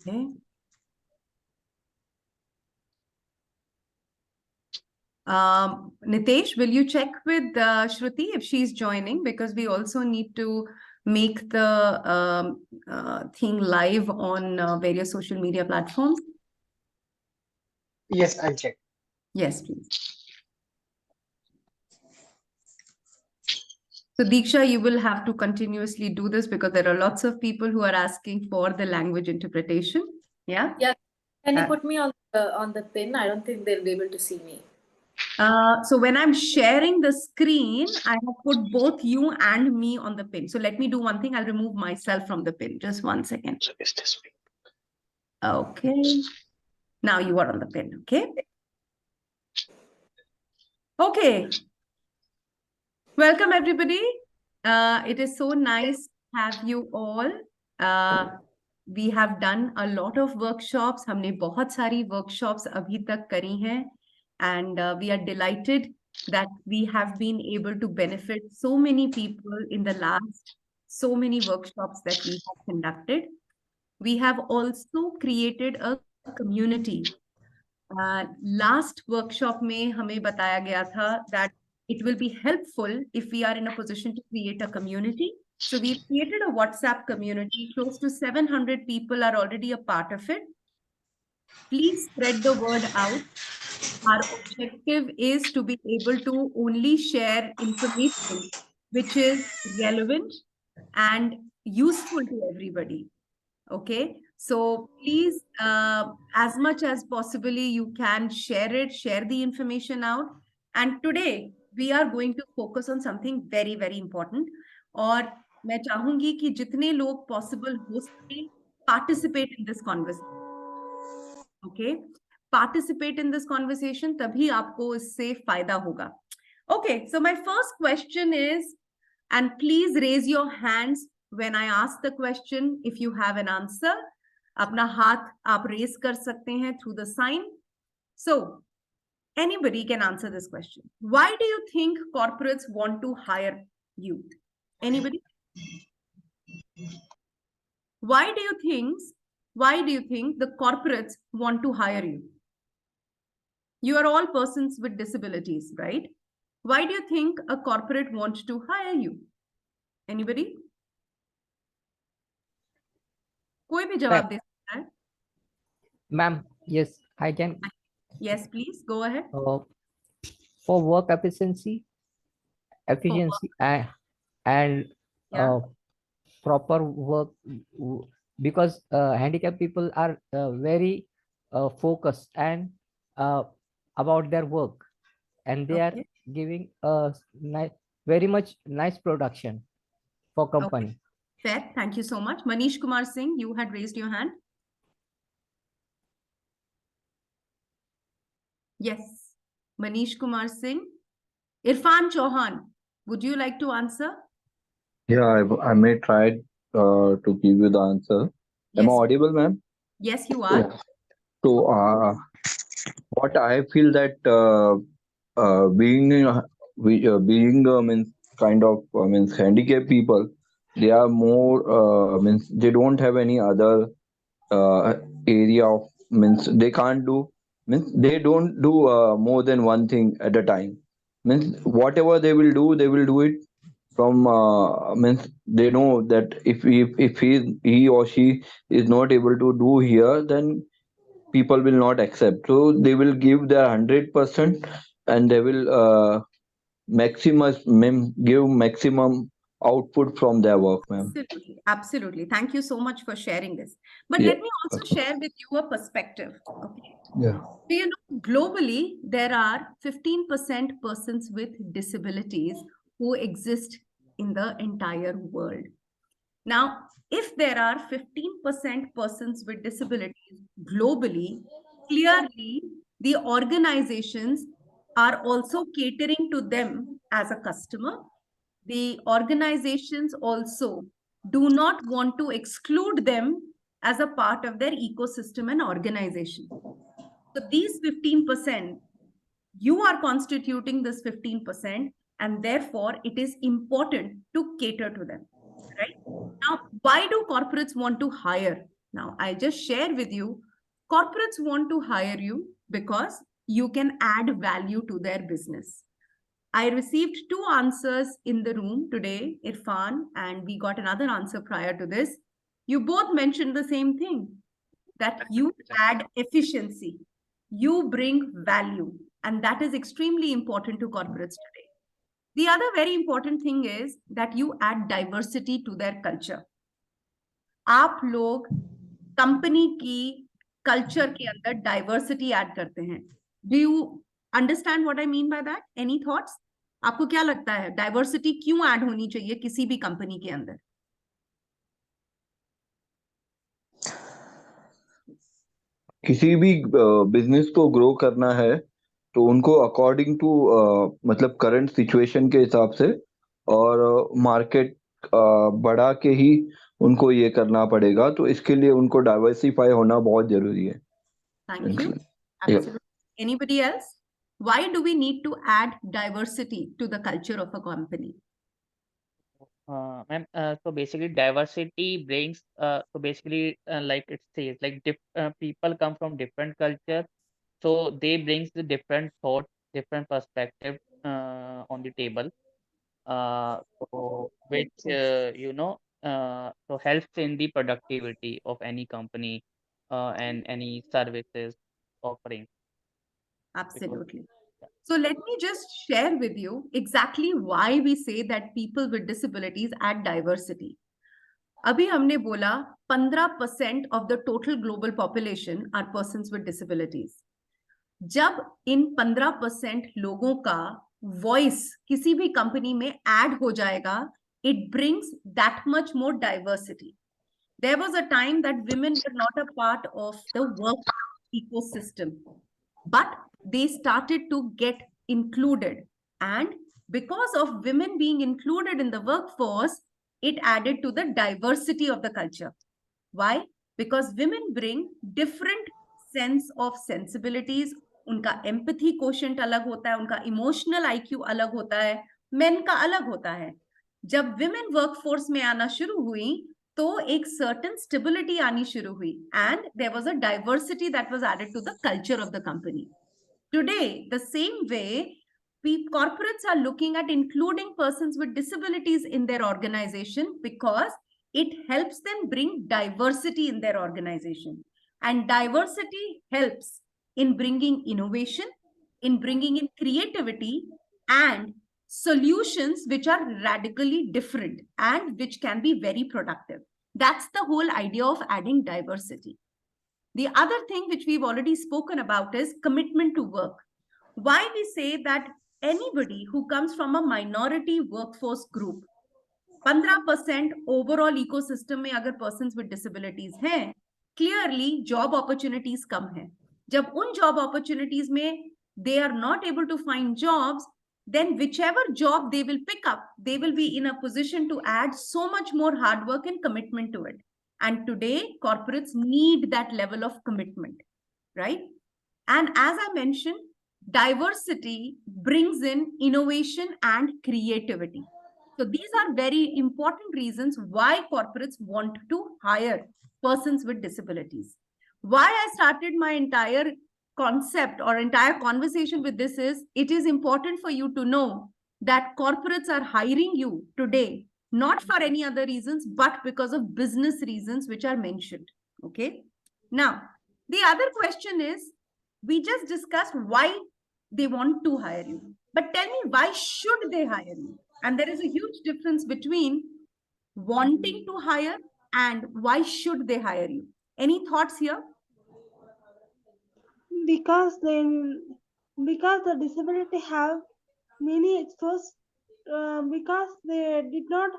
Okay. Nitesh, will you check with Shruti if she's joining? Because we also need to make the thing live on various social media platforms. Yes, I'll check. Yes, please. So Diksha, you will have to continuously do this because there are lots of people who are asking for the language interpretation. Yeah. Yeah. Can you put me on the pin? I don't think they'll be able to see me. So when I'm sharing the screen, I have put both you and me on the pin. So let me do one thing. I'll remove myself from the pin. Just 1 second. Okay. Now you are on the pin. Okay. Okay. Welcome, everybody. It is so nice to have you all. We have done a lot of workshops. हमने बहुत सारी workshops अभी तक करी हैं. And we are delighted that we have been able to benefit so many people in the last so many workshops that we have conducted. We have also created a community. Last workshop में हमें बताया गया था that it will be helpful if we are in a position to create a community. So we created a WhatsApp community. Close to 700 people are already a part of it. Please spread the word out. Our objective is to be able to only share information which is relevant and useful to everybody. Okay, so please, as much as possibly you can share it, share the information out. And today we are going to focus on something very, very important. और मैं चाहूंगी कि जितने लोग possible हो सके participate in this conversation. Okay, participate in this conversation, तभी आपको इससे फायदा होगा. Okay, so my first question is, and please raise your hands when I ask the question if you have an answer. अपना हाथ आप raise कर सकते हैं through the sign. So, anybody can answer this question. Why do you think corporates want to hire youth? Anybody? Why do you think the corporates want to hire you? You are all persons with disabilities, right? Why do you think a corporate wants to hire you? Anybody? कोई भी जवाब दे सकता है. Ma'am, yes, I can. Yes, please go ahead. For work efficiency, and Yeah. proper work, because handicapped people are very focused and about their work, and they are giving a very much nice production for company. Fair. Thank you so much. Manish Kumar Singh, you had raised your hand. Yes. Manish Kumar Singh. Irfan Chauhan, would you like to answer? Yeah, I may try to give you the answer. Yes. Am I audible, ma'am? Yes, you are. Yeah. So, what I feel that being means kind of means handicapped people, they are more means they don't have any other area of means they can't do means they don't do more than one thing at a time. Means whatever they will do it from means they know that if he or she is not able to do here, then people will not accept, so they will give their 100% and they will give maximum output from their work, ma'am. Absolutely. Absolutely. Thank you so much for sharing this. But Yeah. let me also share with you a perspective. Okay. Yeah. So, you know, globally, there are 15% persons with disabilities who exist in the entire world. Now, if there are 15% persons with disabilities globally, clearly the organizations are also catering to them as a customer. The organizations also do not want to exclude them as a part of their ecosystem and organization. So these 15%, you are constituting this 15%, and therefore it is important to cater to them, right? Now, why do corporates want to hire? Now, I just share with you, corporates want to hire you because you can add value to their business. I received two answers in the room today, Irfan, and we got another answer prior to this. You both mentioned the same thing, that you add efficiency, you bring value, and that is extremely important to corporates today. The other very important thing is that you add diversity to their culture. आप लोग company की culture के अंदर diversity add करते हैं. Do you understand what I mean by that? Any thoughts? आपको क्या लगता है डाइवर्सिटी क्यों ऐड होनी चाहिए किसी भी कंपनी के अंदर? किसी भी बिजनेस को ग्रो करना है तो उनको अकॉर्डिंग टू मतलब करंट सिचुएशन के हिसाब से और मार्केट बढ़ा के ही उनको ये करना पड़ेगा, तो इसके लिए उनको डाइवर्सिफाई होना बहुत जरूरी है. Thank you. Absolutely. Anybody else? Why do we need to add diversity to the culture of a company? Ma'am, so basically diversity brings like it says like people come from different culture, so they brings the different thought, different perspective on the table, so which so helps in the productivity of any company and any services offering. Absolutely. So let me just share with you exactly why we say that people with disabilities add diversity. अभी हमने बोला 15% of the total global population are persons with disabilities. जब इन 15% लोगों का voice किसी भी company में add हो जाएगा, it brings that much more diversity. There was a time that women were not a part of the work ecosystem, but they started to get included. And because of women being included in the workforce, it added to the diversity of the culture. Why? Because women bring different sense of sensibilities. उनका empathy quotient अलग होता है, उनका emotional IQ अलग होता है, men का अलग होता है. जब women workforce में आना शुरू हुई, तो एक certain stability आनी शुरू हुई, and there was a diversity that was added to the culture of the company. Today, the same way, corporates are looking at including persons with disabilities in their organization because it helps them bring diversity in their organization. And diversity helps in bringing innovation, in bringing in creativity and solutions which are radically different and which can be very productive. That's the whole idea of adding diversity. The other thing which we've already spoken about is commitment to work. Why we say that anybody who comes from a minority workforce group, 15% overall ecosystem में अगर persons with disabilities हैं, clearly job opportunities कम हैं. जब उन job opportunities में they are not able to find jobs, then whichever job they will pick up, they will be in a position to add so much more hard work and commitment to it. And today, corporates need that level of commitment, right? And as I mentioned, diversity brings in innovation and creativity. So these are very important reasons why corporates want to hire persons with disabilities. Why I started my entire concept or entire conversation with this is, it is important for you to know that corporates are hiring you today, not for any other reasons, but because of business reasons which are mentioned. Okay. Now, the other question is, we just discussed why they want to hire you. But tell me, why should they hire you? And there is a huge difference between wanting to hire and why should they hire you. Any thoughts here? Because the disability have many exposed, because they did not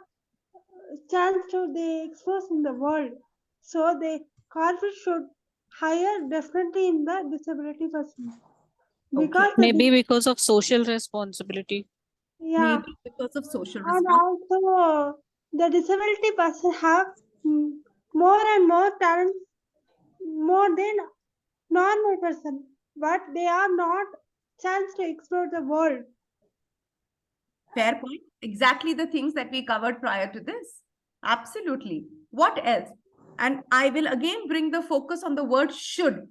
chance to they exposed in the world, so the corporate should hire definitely in the disability person. Because Maybe because of social responsibility. yeah, Maybe because of social and responsibility. also the disability person have more and more talent, more than normal person, but they are not chance to explore the world. Fair point. Exactly the things that we covered prior to this. Absolutely. What else? And I will again bring the focus on the word should.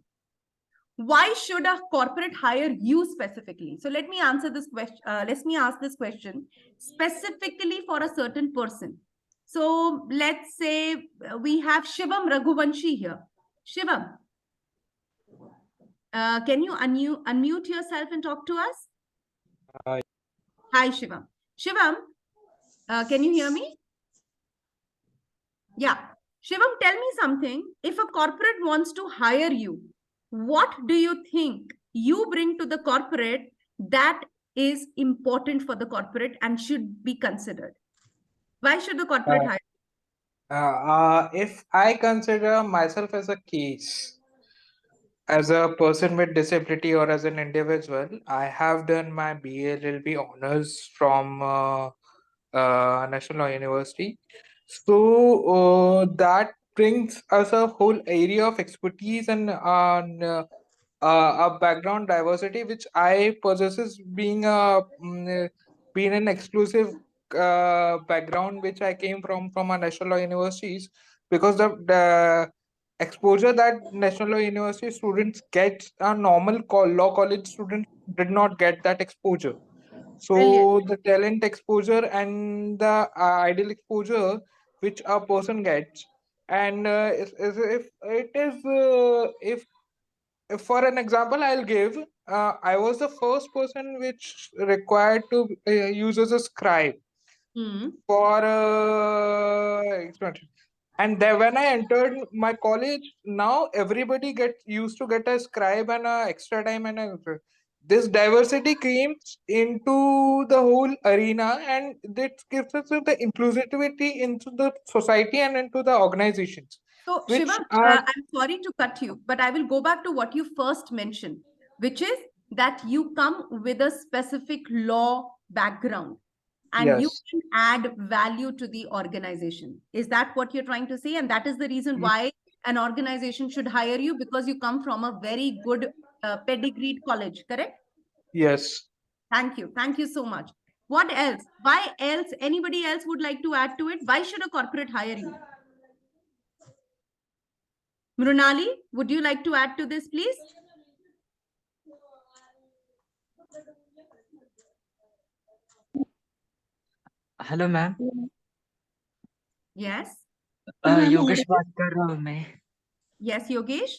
Why should a corporate hire you specifically? So let me answer this question. Let me ask this question specifically for a certain person. So let's say we have Shivam Raghuvanshi here. Shivam, can you unmute yourself and talk to us? Hi, Shivam. Shivam, can you hear me? Yeah. Shivam, tell me something. If a corporate wants to hire you, what do you think you bring to the corporate that is important for the corporate and should be considered? Why should the corporate hire? If I consider myself as a case, as a person with disability or as an individual, I have done my BA LLB honors from National Law University. So that brings us a whole area of expertise and a background diversity which I possesses being an exclusive background which I came from a National Law Universities, because the exposure that National Law University students get, a normal law college students did not get that exposure. Brilliant. So the talent exposure and the ideal exposure which a person gets, and if it is if for an example I'll give, I was the first person which required to use as a scribe Hmm. for expansion. And then when I entered my college, now everybody gets used to get a scribe and a extra time and this diversity came into the whole arena, and this gives us the inclusivity into the society and into the organizations, So, which Shivam, are I'm sorry to cut you, but I will go back to what you first mentioned, which is that you come with a specific law background and you yes, can add value to the organization. Is that what you're trying to say? And that is the reason why an organization should hire you, because you come from a very good pedigreed college, correct? yes. Thank you. Thank you so much. What else? Why else? Anybody else would like to add to it? Why should a corporate hire you? Mrunali, would you like to add to this, please? Hello ma'am, Yes. Yogesh बात कर रहा हूँ मैं। Yes, Yogesh.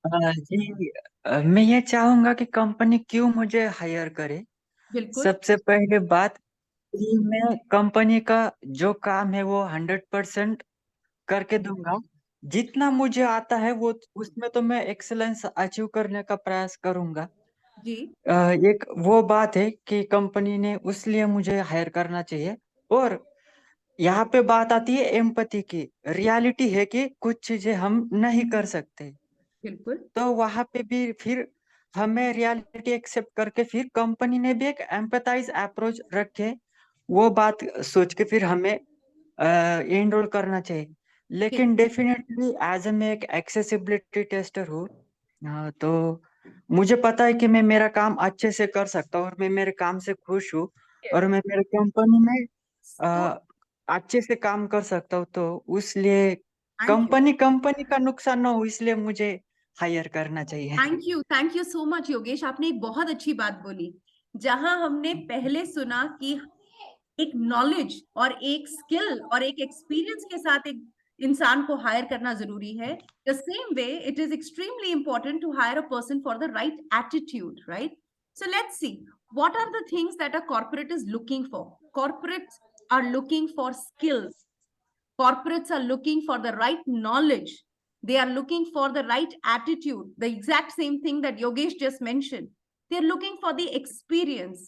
जी, मैं ये चाहूंगा कि company क्यों मुझे हायर करे। बिल्कुल सबसे पहले बात कि मैं कंपनी का जो काम है वो 100% करके दूंगा। जितना मुझे आता है वो उसमें तो मैं एक्सेलेंस अचीव करने का प्रयास करूंगा। जी। एक वो बात है कि कंपनी ने उसलिए मुझे हायर करना चाहिए। और यहाँ पे बात आती है एम्पैथी की। रियलिटी है कि कुछ चीजें हम नहीं कर सकते, बिल्कुल तो वहां पे भी फिर हमें रियलिटी एक्सेप्ट करके फिर कंपनी ने भी एक एम्पैथाइज अप्रोच रखे, वो बात सोच के फिर हमें एनरोल करना चाहिए। लेकिन डेफिनेटली एज मैं एक एक्सेसिबिलिटी टेस्टर हूँ, तो मुझे पता है कि मैं मेरा काम अच्छे से कर सकता हूँ और मैं मेरे काम से खुश हूँ और मैं मेरे कंपनी में तो अच्छे से काम कर सकता हूँ। तो उसलिए थैंक यू कंपनी का नुकसान ना हो, इसलिए मुझे हायर करना चाहिए। Thank you so much Yogesh. आपने एक बहुत अच्छी बात बोली, जहां हमने पहले सुना कि एक नॉलेज और एक स्किल और एक एक्सपीरियंस के साथ एक इंसान को हायर करना जरूरी है। The same way it is extremely important to hire a person for the right attitude, right? So let's see what are the things that a corporate is looking for. Corporates are looking for skills. Corporates are looking for the right knowledge. They are looking for the right attitude, the exact same thing that Yogesh just mentioned. They're looking for the experience.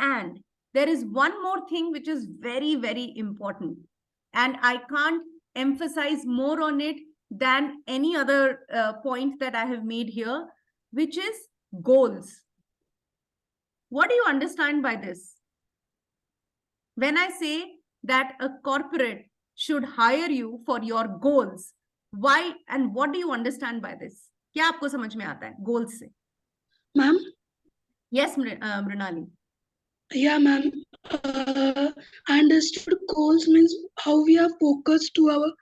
And there is one more thing which is very, very important. And I can't emphasize more on it than any other point that I have made here, which is goals. What do you understand by this? When I say that a corporate should hire you for your goals, why and what do you understand by this? क्या आपको समझ में आता है goals से? Ma'am? Yes, Mrinali. Yeah, ma'am. I understood goals means how we are focused to our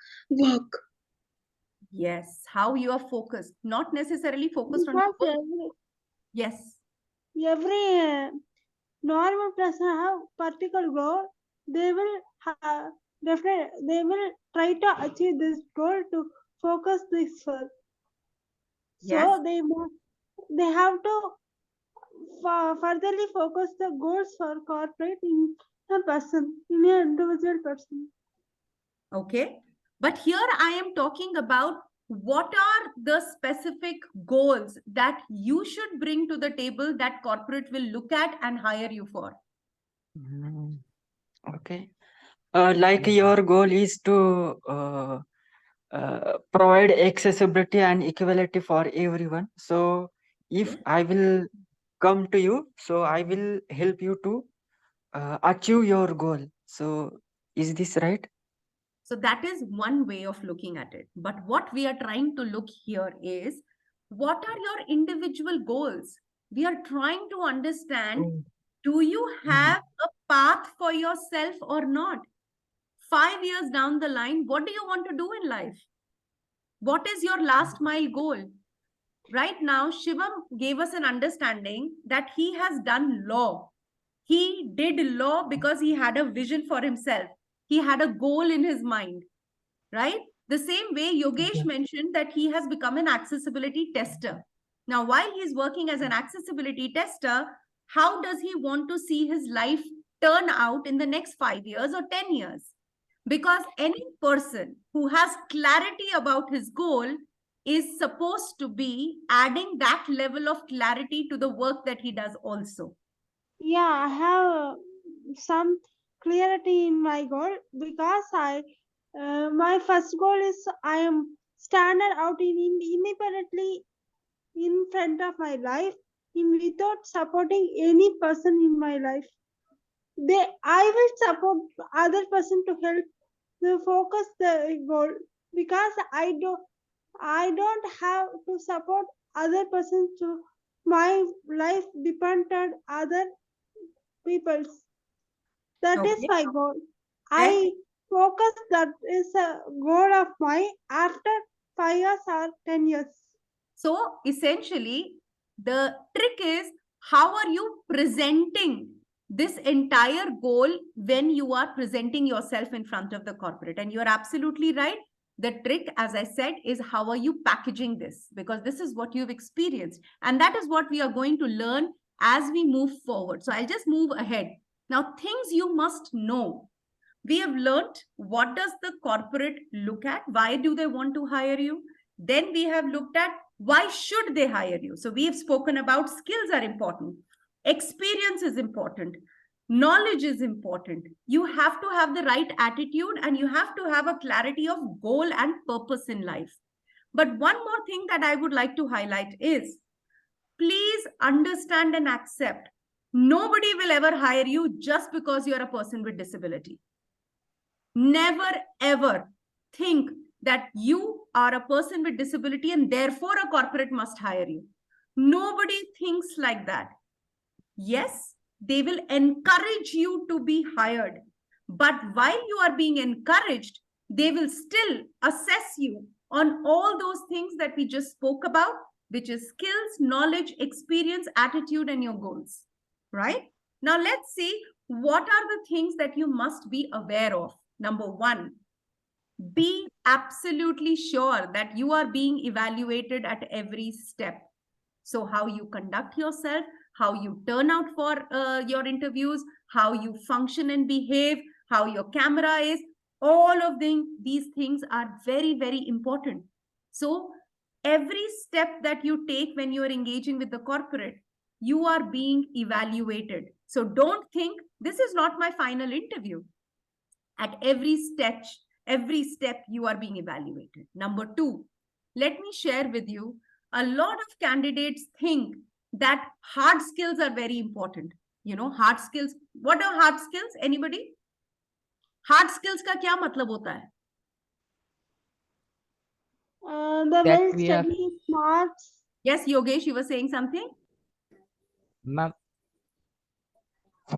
work. Yes, how you are focused, not necessarily focused on your Because work. Yes. every normal person have particular goal. They will definitely they will try to achieve this goal to focus this first. Yes. So they have to furtherly focus the goals for corporate in a person, in an individual person. Okay. But here I am talking about what are the specific goals that you should bring to the table that corporate will look at and hire you for. Okay. Like your goal is to provide accessibility and equality for everyone. So if I will come to you, so I will help you to achieve your goal. So is this right? So that is one way of looking at it. But what we are trying to look here is what are your individual goals? We are trying to understand, do you have a path for yourself or not? 5 years down the line, what do you want to do in life? What is your last mile goal? Right now, Shivam gave us an understanding that he has done law. He did law because he had a vision for himself. He had a goal in his mind, right? The same way Yogesh mentioned that he has become an accessibility tester. Now, while he's working as an accessibility tester, how does he want to see his life turn out in the next 5 years or 10 years? Because any person who has clarity about his goal is supposed to be adding that level of clarity to the work that he does also. Yeah, I have some clarity in my goal because my first goal is I am standing out independently in front of my life in without supporting any person in my life. I will support other person to help to focus the goal because I don't have to support other person to my life depended other people's. That is Okay. my goal. Yes. I focus that is a goal of mine after 5 years or 10 years. So essentially, the trick is how are you presenting this entire goal when you are presenting yourself in front of the corporate? And you're absolutely right. The trick, as I said, is how are you packaging this? Because this is what you've experienced. And that is what we are going to learn as we move forward. So I'll just move ahead. Now, things you must know. We have learned what does the corporate look at? Why do they want to hire you? Then we have looked at why should they hire you? So we have spoken about skills are important. Experience is important. Knowledge is important. You have to have the right attitude and you have to have a clarity of goal and purpose in life. But one more thing that I would like to highlight is please understand and accept nobody will ever hire you just because you're a person with disability. Never ever think that you are a person with disability and therefore a corporate must hire you. Nobody thinks like that. Yes, they will encourage you to be hired. But while you are being encouraged, they will still assess you on all those things that we just spoke about, which is skills, knowledge, experience, attitude, and your goals. Right? Now, let's see what are the things that you must be aware of. Number one, be absolutely sure that you are being evaluated at every step. So how you conduct yourself, how you turn out for your interviews, how you function and behave, how your camera is, all of these things are very, very important. So every step that you take when you are engaging with the corporate, you are being evaluated. So don't think this is not my final interview. At every step you are being evaluated. Number two, let me share with you, a lot of candidates think that hard skills are very important. You know, hard skills. What are hard skills? Anybody? Hard skills का क्या मतलब होता है? The That well we are, studied smarts. Yes, Yogesh, you were saying something? Ma'am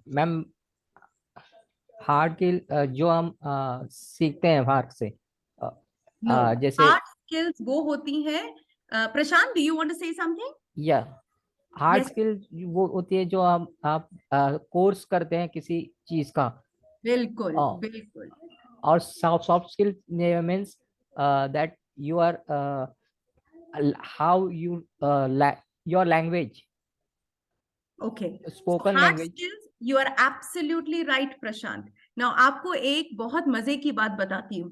ma'am hard skill जो हम सीखते हैं बाहर से No. जैसे Hard skills वो होती हैं प्रशांत, do you want to say something? या हार्ड Yes. स्किल वो होती है जो आप कोर्स करते हैं किसी चीज का, बिल्कुल और बिल्कुल और soft skill means that you are how you your language, okay. So spoken hard language. skills, you are absolutely right Prashant. Now आपको एक बहुत मजे की बात बताती हूँ.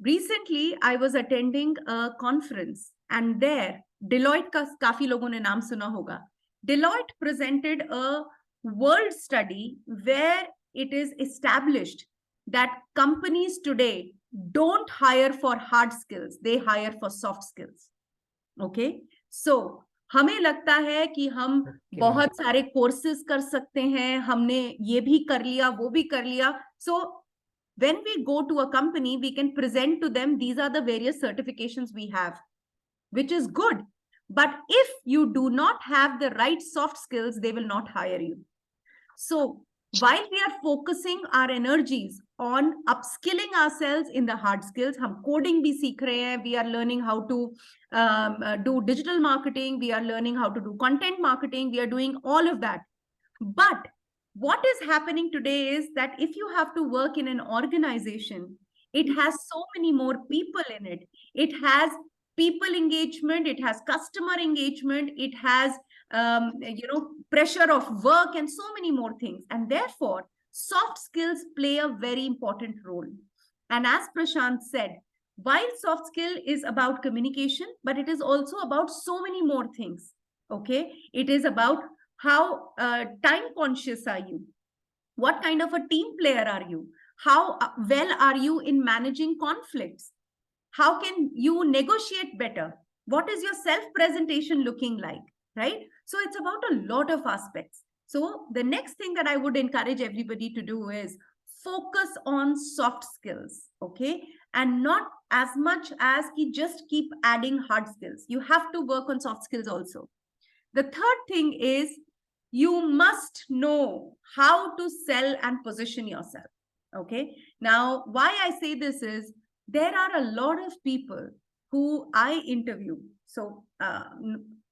Recently I was attending a conference and there Deloitte का काफी लोगों ने नाम सुना होगा. Deloitte presented a world study where it is established that companies today don't hire for hard skills, they hire for soft skills. Okay, so हमें लगता है कि हम बहुत सारे कोर्सेज कर सकते हैं, हमने ये भी कर लिया वो भी कर लिया. So when we go to a company, we can present to them, these are the various certifications we have, which is good. But if you do not have the right soft skills, they will not hire you. So while we are focusing our energies on upskilling ourselves in the hard skills, हम coding भी सीख रहे हैं, we are learning how to do digital marketing, we are learning how to do content marketing, we are doing all of that. But what is happening today is that if you have to work in an organization, it has so many more people in it. It has people engagement, it has customer engagement, it has pressure of work and so many more things. And therefore, soft skills play a very important role. And as Prashant said, while soft skill is about communication, but it is also about so many more things. Okay, it is about how time conscious are you? What kind of a team player are you? How well are you in managing conflicts? How can you negotiate better? What is your self-presentation looking like, right? So it's about a lot of aspects. So the next thing that I would encourage everybody to do is focus on soft skills, okay? And not as much as just keep adding hard skills. You have to work on soft skills also. The third thing is you must know how to sell and position yourself. Okay. Now, why I say this is there are a lot of people who I interview. So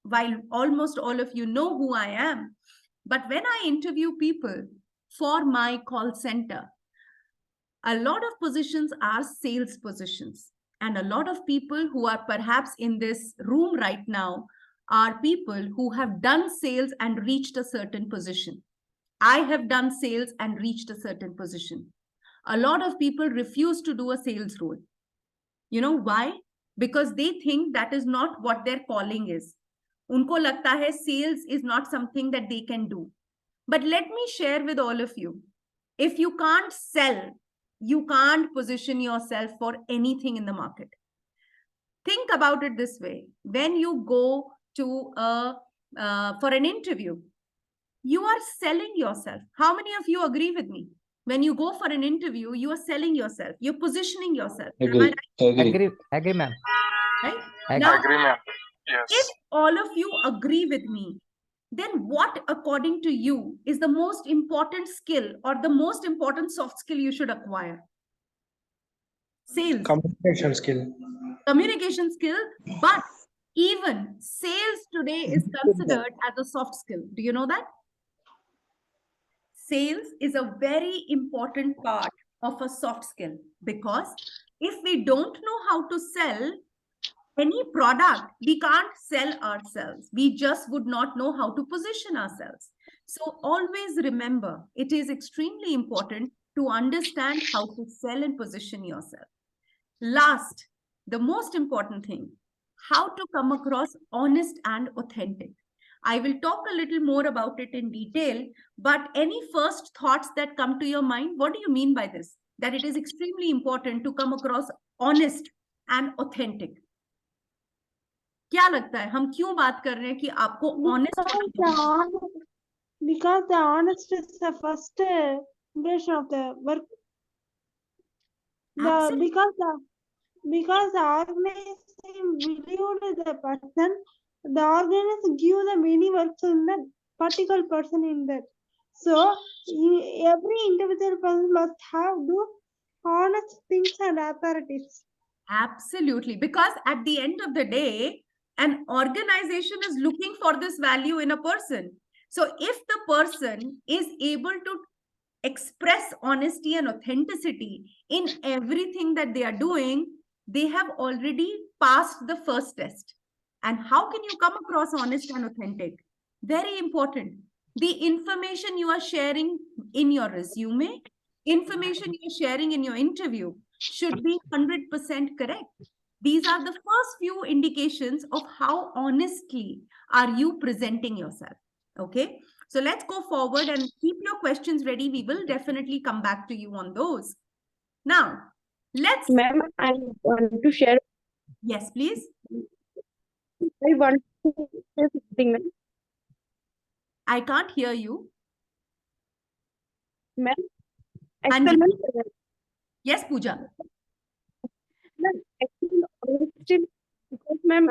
while almost all of you know who I am, but when I interview people for my call center, a lot of positions are sales positions. And a lot of people who are perhaps in this room right now are people who have done sales and reached a certain position. I have done sales and reached a certain position. A lot of people refuse to do a sales role. You know why? Because they think that is not what their calling is. Unko lagta hai sales is not something that they can do. But let me share with all of you. If you can't sell, you can't position yourself for anything in the market. Think about it this way. When you go to for an interview, you are selling yourself. How many of you agree with me? When you go for an interview, you are selling yourself. You're positioning yourself. Am I right? Agree, ma'am. Right? Agree. Now, Agree, ma'am. Yes. if all of you agree with me, then what, according to you, is the most important skill or the most important soft skill you should acquire? Sales. Communication skill. Communication skill, but even sales today is considered as a soft skill. Do you know that? Sales is a very important part of a soft skill because if we don't know how to sell any product, we can't sell ourselves. We just would not know how to position ourselves. So always remember, it is extremely important to understand how to sell and position yourself. Last, the most important thing, how to come across honest and authentic. I will talk a little more about it in detail, but any first thoughts that come to your mind, what do you mean by this? That it is extremely important to come across honest and authentic. क्या लगता है हम क्यों बात कर रहे हैं कि आपको honest because the honest is the first impression of the work. Because the organization believed the person, the organization give the many works in that particular person in that. So every individual person must have do honest things and authorities. Absolutely. Because at the end of the day, an organization is looking for this value in a person. So if the person is able to express honesty and authenticity in everything that they are doing, they have already passed the first test. And how can you come across honest and authentic? Very important. The information you are sharing in your resume, information you're sharing in your interview should be 100% correct. These are the first few indications of how honestly are you presenting yourself. Okay. So let's go forward and keep your questions ready. We will definitely come back to you on those. Now, let's... Ma'am, I want to share. Yes, please. I want to say something, ma'am. I can't hear you. Ma'am, Anji. excellent. Yes, Pooja. Ma'am, actually, still, because ma'am,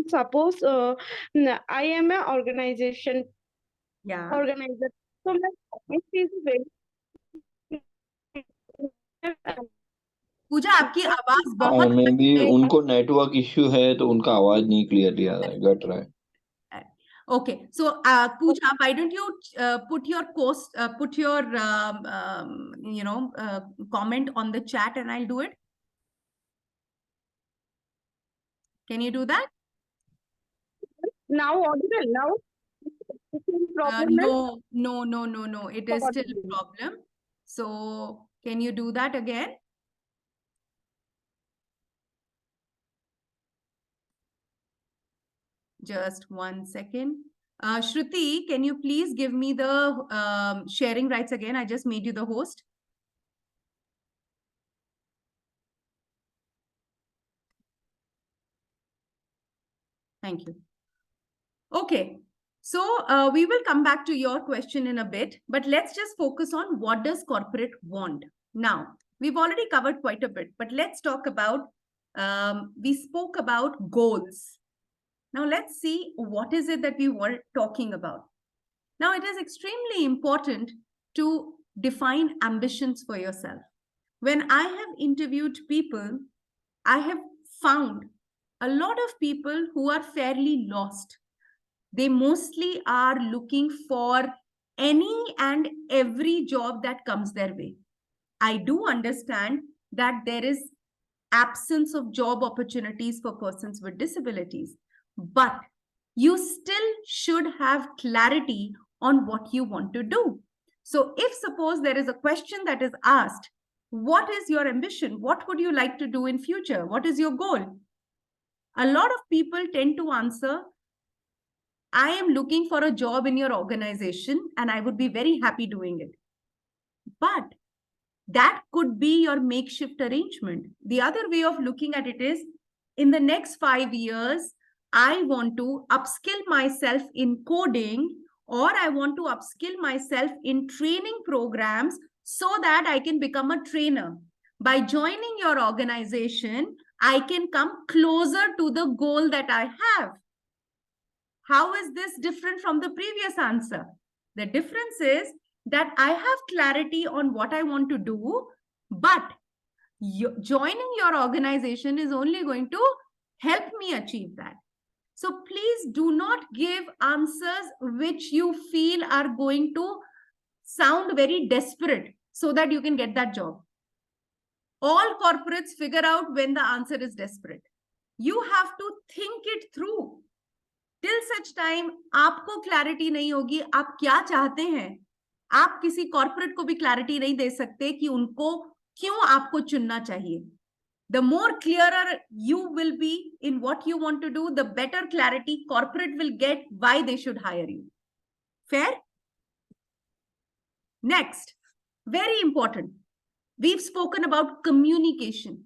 suppose I am an organization organizer. So ma'am, it is very पूजा आपकी आवाज बहुत may be उनको network issue है तो उनका आवाज नहीं clearly आ रहा है, घट रहा है. Okay, so Pooja, why don't you put your comment on the chat and I'll do it. Can you do that? Now audible now? No. It is still a problem. So can you do that again? Just 1 second. Shruti, can you please give me the sharing rights again? I just made you the host. Thank you. Okay. So we will come back to your question in a bit, but let's just focus on what does corporate want. Now, we've already covered quite a bit, but let's talk about, we spoke about goals. Now, let's see what is it that we were talking about. Now, it is extremely important to define ambitions for yourself. When I have interviewed people, I have found a lot of people who are fairly lost. They mostly are looking for any and every job that comes their way. I do understand that there is absence of job opportunities for persons with disabilities, but you still should have clarity on what you want to do. So if suppose there is a question that is asked, what is your ambition? What would you like to do in future? What is your goal? A lot of people tend to answer, I am looking for a job in your organization and I would be very happy doing it. But that could be your makeshift arrangement. The other way of looking at it is, in the next 5 years, I want to upskill myself in coding, or I want to upskill myself in training programs so that I can become a trainer. By joining your organization, I can come closer to the goal that I have. How is this different from the previous answer? The difference is that I have clarity on what I want to do, but joining your organization is only going to help me achieve that. So please do not give answers which you feel are going to sound very desperate so that you can get that job. All corporates figure out when the answer is desperate. You have to think it through. Till such time आपको clarity नहीं होगी आप क्या चाहते हैं, आप किसी corporate को भी क्लैरिटी नहीं दे सकते कि उनको क्यों आपको चुनना चाहिए. The more clearer you will be in what you want to do, the better clarity corporate will get why they should hire you. Fair? Next, very important, we've spoken about communication.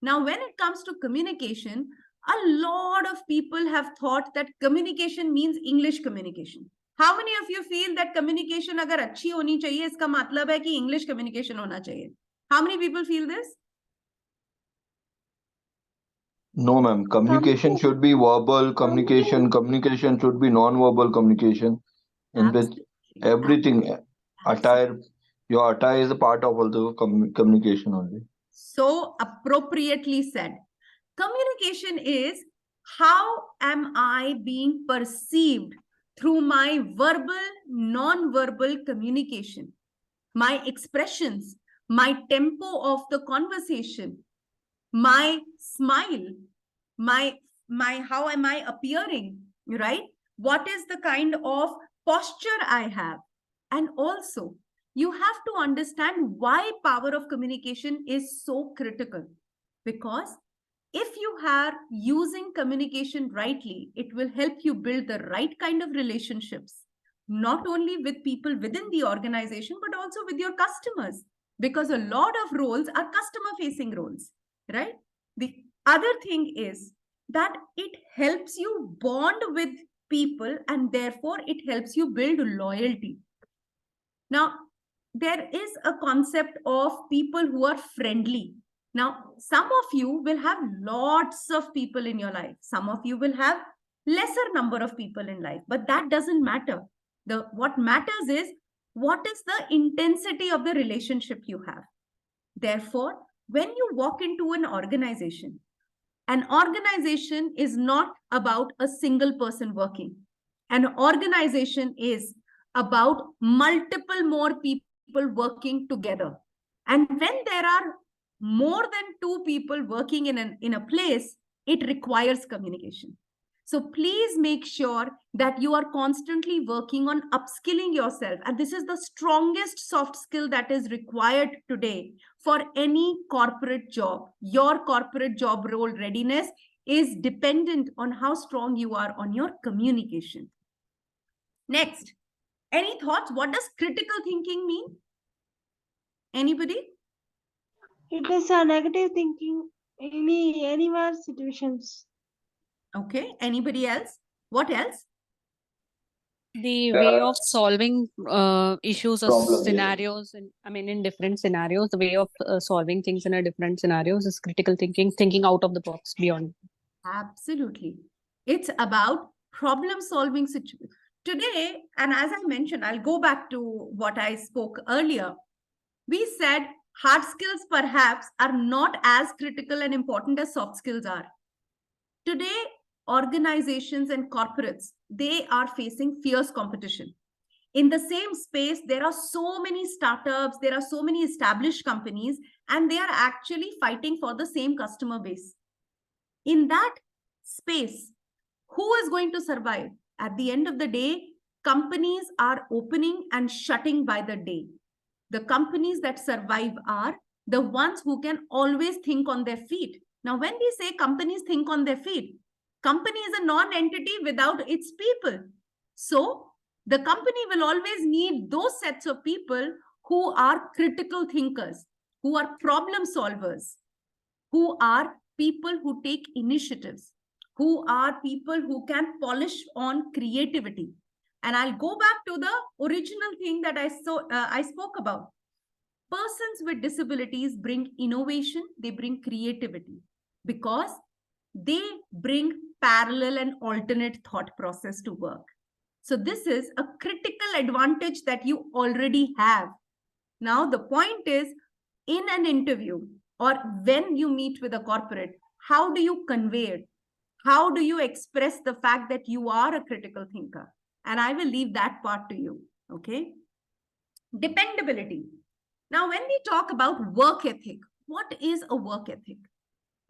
Now, when it comes to communication, a lot of people have thought that communication means English communication. How many of you feel that communication अगर अच्छी होनी चाहिए इसका मतलब है कि English communication होना चाहिए? How many people feel this? No, ma'am. Communication should be verbal communication. Communication should be non-verbal communication. In which everything, attire, your attire is a part of also communication only. So appropriately said. Communication is how am I being perceived through my verbal, non-verbal communication, my expressions, my tempo of the conversation, my smile, my how am I appearing, right? What is the kind of posture I have? And also, you have to understand why power of communication is so critical. Because if you are using communication rightly, it will help you build the right kind of relationships, not only with people within the organization, but also with your customers. Because a lot of roles are customer facing roles, right? The other thing is that it helps you bond with people and therefore it helps you build loyalty. Now, there is a concept of people who are friendly. Now, some of you will have lots of people in your life. Some of you will have lesser number of people in life, but that doesn't matter. What matters is what is the intensity of the relationship you have. Therefore, when you walk into an organization is not about a single person working. An organization is about multiple more people working together. And when there are more than two people working in a place, it requires communication. So please make sure that you are constantly working on upskilling yourself. And this is the strongest soft skill that is required today for any corporate job. Your corporate job role readiness is dependent on how strong you are on your communication. Next, any thoughts? What does critical thinking mean? Anybody? It is a negative thinking anywhere situations. Okay. Anybody else? What else? The way of solving issues or scenarios, in different scenarios, the way of solving things in a different scenarios is critical thinking, thinking out of the box, beyond. Absolutely. It's about problem solving situation. Today, and as I mentioned, I'll go back to what I spoke earlier. We said hard skills perhaps are not as critical and important as soft skills are. Today, organizations and corporates, they are facing fierce competition. In the same space, there are so many startups, there are so many established companies, and they are actually fighting for the same customer base. In that space, who is going to survive? At the end of the day, companies are opening and shutting by the day. The companies that survive are the ones who can always think on their feet. Now, when we say companies think on their feet, company is a non-entity without its people. So the company will always need those sets of people who are critical thinkers, who are problem solvers, who are people who take initiatives, who are people who can polish on creativity. And I'll go back to the original thing that I spoke about. Persons with disabilities bring innovation, they bring creativity because they bring parallel and alternate thought process to work. So this is a critical advantage that you already have. Now, the point is, in an interview or when you meet with a corporate, how do you convey it? How do you express the fact that you are a critical thinker? And I will leave that part to you, okay? Dependability. Now, when we talk about work ethic, what is a work ethic?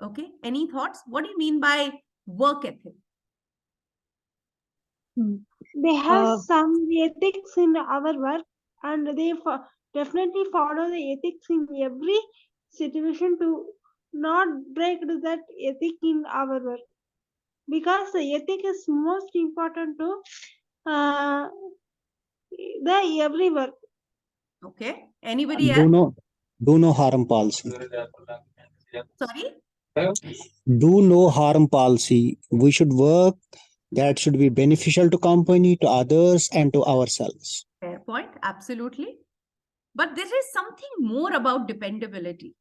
Okay, any thoughts? What do you mean by work ethic? They have some ethics in our work, and they definitely follow the ethics in every situation to not break that ethic in our work, because the ethic is most important to the every work. Okay, anybody else? Do no harm policy. Sorry? Do no harm policy. We should work that should be beneficial to company, to others, and to ourselves. Fair point, absolutely. But there is something more about dependability.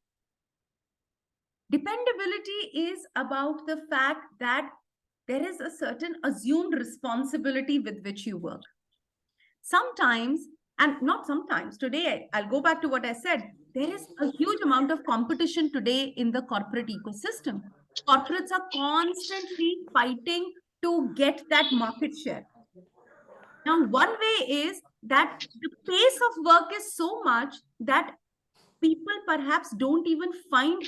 Dependability is about the fact that there is a certain assumed responsibility with which you work. Sometimes, and not sometimes, today, I'll go back to what I said. there is a huge amount of competition today in the corporate ecosystem. Corporates are constantly fighting to get that market share. Now, one way is that the pace of work is so much that people perhaps don't even find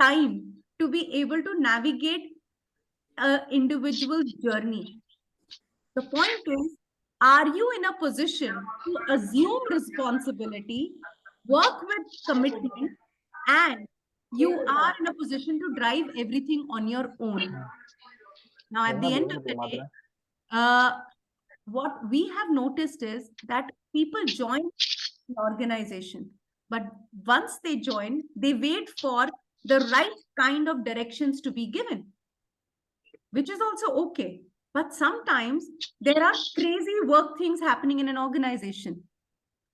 time to be able to navigate an individual journey. The point is, are you in a position to assume responsibility, work with commitment, and you are in a position to drive everything on your own? Now, at the end of the day, what we have noticed is that people join the organization, but once they join, they wait for the right kind of directions to be given, which is also okay. But sometimes there are crazy work things happening in an organization.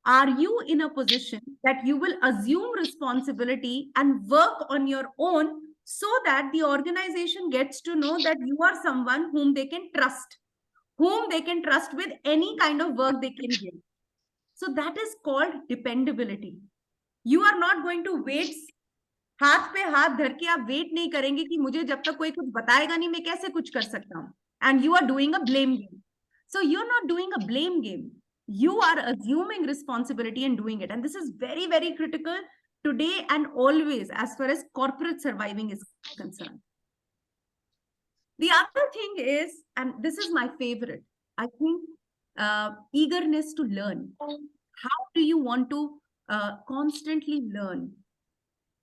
Are you in a position that you will assume responsibility and work on your own so that the organization gets to know that you are someone whom they can trust with any kind of work they can give? So that is called dependability. You are not going to wait, हाथ पे हाथ धर के आप wait नहीं करेंगे कि मुझे जब तक कोई कुछ बताएगा नहीं मैं कैसे कुछ कर सकता हूं. And you are doing a blame game. So you're not doing a blame game. You are assuming responsibility and doing it. And this is very, very critical today and always as far as corporate surviving is concerned. The other thing is, and this is my favorite, I think eagerness to learn. How do you want to constantly learn?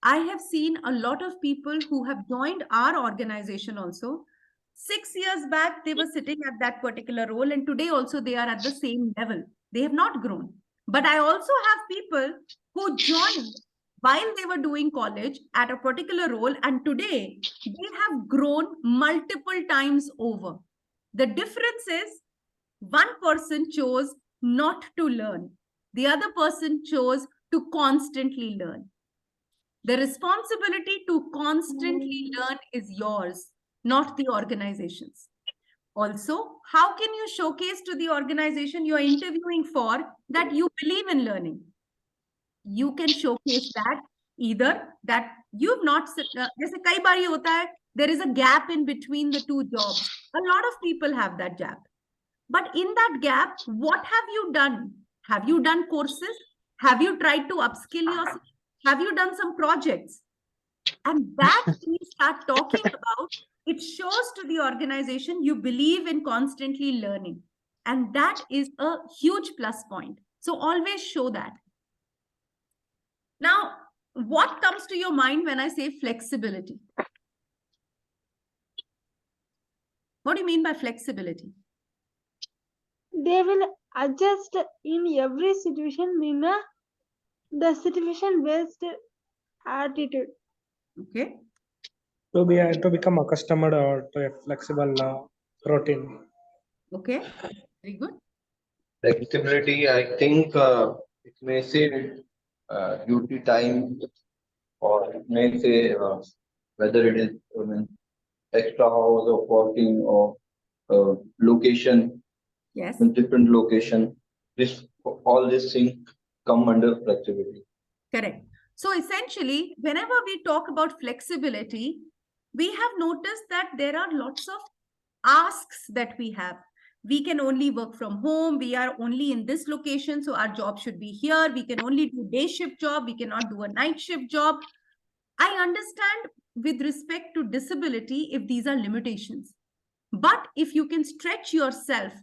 I have seen a lot of people who have joined our organization also. 6 years back, they were sitting at that particular role, and today also they are at the same level. They have not grown. But I also have people who joined while they were doing college at a particular role, and today they have grown multiple times over. The difference is one person chose not to learn. The other person chose to constantly learn. The responsibility to constantly learn is yours, not the organization's. Also, how can you showcase to the organization you're interviewing for that you believe in learning? You can showcase that either that you've not, जैसे कई बार ये होता है, there is a gap in between the two jobs. A lot of people have that gap. But in that gap, what have you done? Have you done courses? Have you tried to upskill yourself? Have you done some projects? And that when you start talking about, it shows to the organization you believe in constantly learning. And that is a huge plus point. So always show that. Now, what comes to your mind when I say flexibility? What do you mean by flexibility? They will adjust in every situation in the situation-based attitude. Okay. To become accustomed or to a flexible routine. Okay. Very good. Flexibility, I think it may say duty time, or it may say whether it is extra hours of working or location, Yes. different location. All these things come under flexibility. Correct. So essentially, whenever we talk about flexibility, we have noticed that there are lots of asks that we have. We can only work from home. We are only in this location, so our job should be here. We can only do day shift job. We cannot do a night shift job. I understand with respect to disability if these are limitations. But if you can stretch yourself,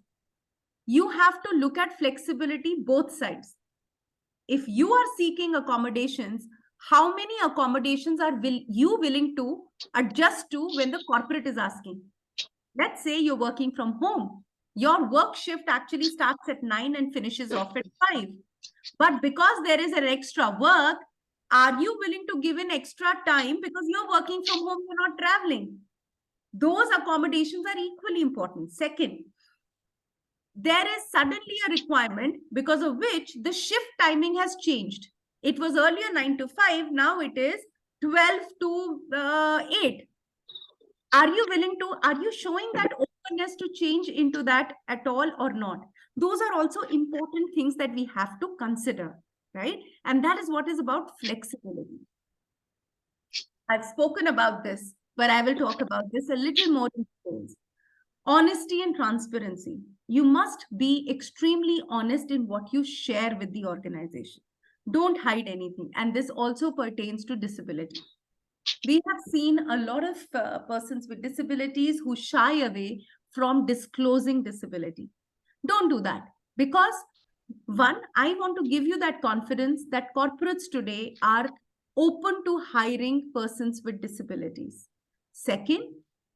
you have to look at flexibility both sides. If you are seeking accommodations, how many accommodations are you willing to adjust to when the corporate is asking? Let's say you're working from home. Your work shift actually starts at 9 and finishes off at 5. But because there is an extra work, are you willing to give in extra time because you're working from home, you're not traveling? Those accommodations are equally important. Second, there is suddenly a requirement because of which the shift timing has changed. It was earlier 9 to 5, now it is 12 to 8. Are you showing that openness to change into that at all or not? Those are also important things that we have to consider. right? And that is what is about flexibility. I've spoken about this, but I will talk about this a little more in details. Honesty and transparency. You must be extremely honest in what you share with the organization. Don't hide anything. And this also pertains to disability. We have seen a lot of persons with disabilities who shy away from disclosing disability. Don't do that, because one, I want to give you that confidence that corporates today are open to hiring persons with disabilities. Second,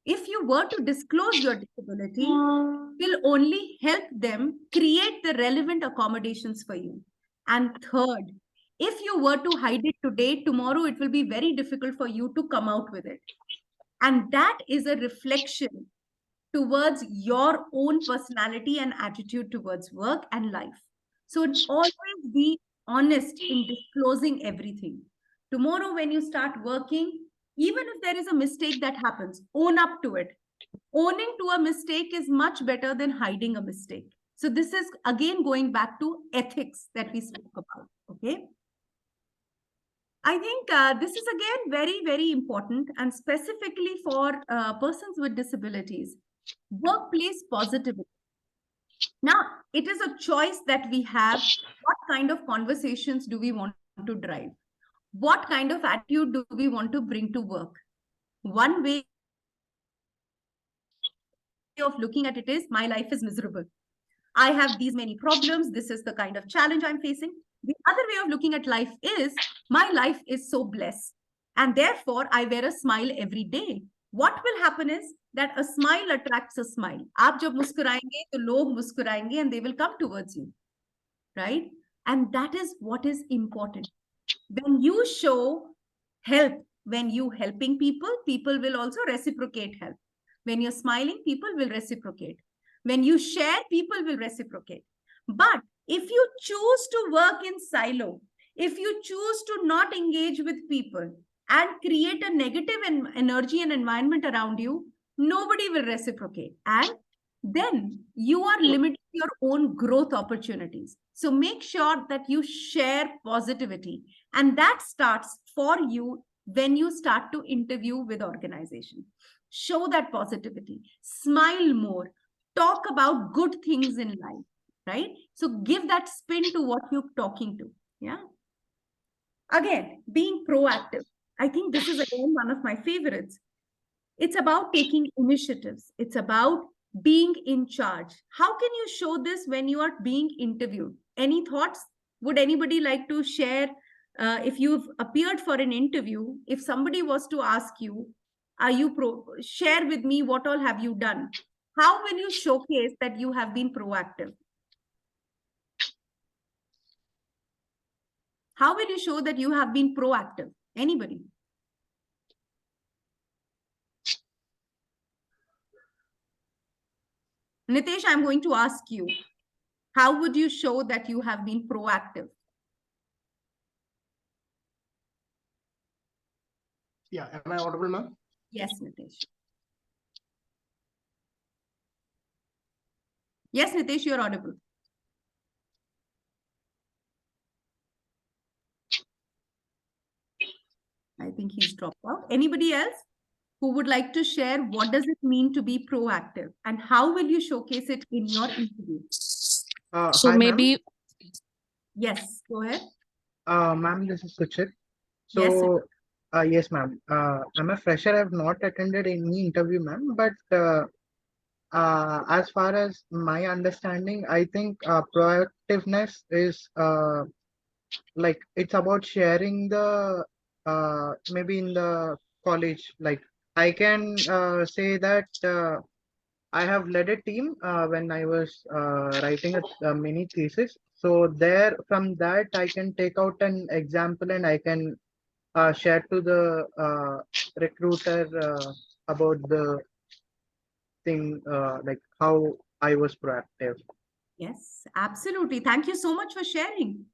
if you were to disclose your disability, will only help them create the relevant accommodations for you. And third, if you were to hide it today, tomorrow it will be very difficult for you to come out with it. And that is a reflection towards your own personality and attitude towards work and life. So always be honest in disclosing everything. Tomorrow, when you start working, even if there is a mistake that happens, own up to it. Owning to a mistake is much better than hiding a mistake. So this is again going back to ethics that we spoke about. Okay. I think this is again very, very important, and specifically for persons with disabilities. Workplace positivity. Now, it is a choice that we have. What kind of conversations do we want to drive? What kind of attitude do we want to bring to work? One way of looking at it is, my life is miserable. I have these many problems. This is the kind of challenge I'm facing. The other way of looking at life is, my life is so blessed, and therefore I wear a smile every day. What will happen is that a smile attracts a smile. आप जब मुस्कुराएंगे तो लोग मुस्कुराएंगे and they will come towards you, right? And that is what is important. When you show help, when you helping people, people will also reciprocate help. When you're smiling, people will reciprocate. When you share, people will reciprocate. But if you choose to work in silo, if you choose to not engage with people and create a negative energy and environment around you, nobody will reciprocate. And then you are limiting your own growth opportunities. So make sure that you share positivity. And that starts for you when you start to interview with organization. Show that positivity, smile more, talk about good things in life, right? So give that spin to what you're talking to. Yeah. Again, being proactive. I think this is again one of my favorites. It's about taking initiatives. It's about being in charge. How can you show this when you are being interviewed? Any thoughts? Would anybody like to share? If you've appeared for an interview, if somebody was to ask you, share with me what all have you done? How will you showcase that you have been proactive? How will you show that you have been proactive? Anybody? Nitesh, I'm going to ask you, how would you show that you have been proactive? Yeah, am I audible, ma'am? Yes, Nitesh. Yes, Nitesh, you're audible. I think he's dropped out. Anybody else who would like to share what does it mean to be proactive and how will you showcase it in your interview? So Hi, maybe, Yes, go ahead. ma'am, this is Kuchit. Yes, So, yes, ma'am. I'm a fresher. I've not attended any interview, ma'am. But as far as my understanding, I think proactiveness is like it's about sharing the maybe in the college. Like I can say that I have led a team when I was writing a mini thesis. So there, from that, I can take out an example and I can share to the recruiter about the thing, like how I was proactive. Yes, absolutely. Thank you so much for sharing.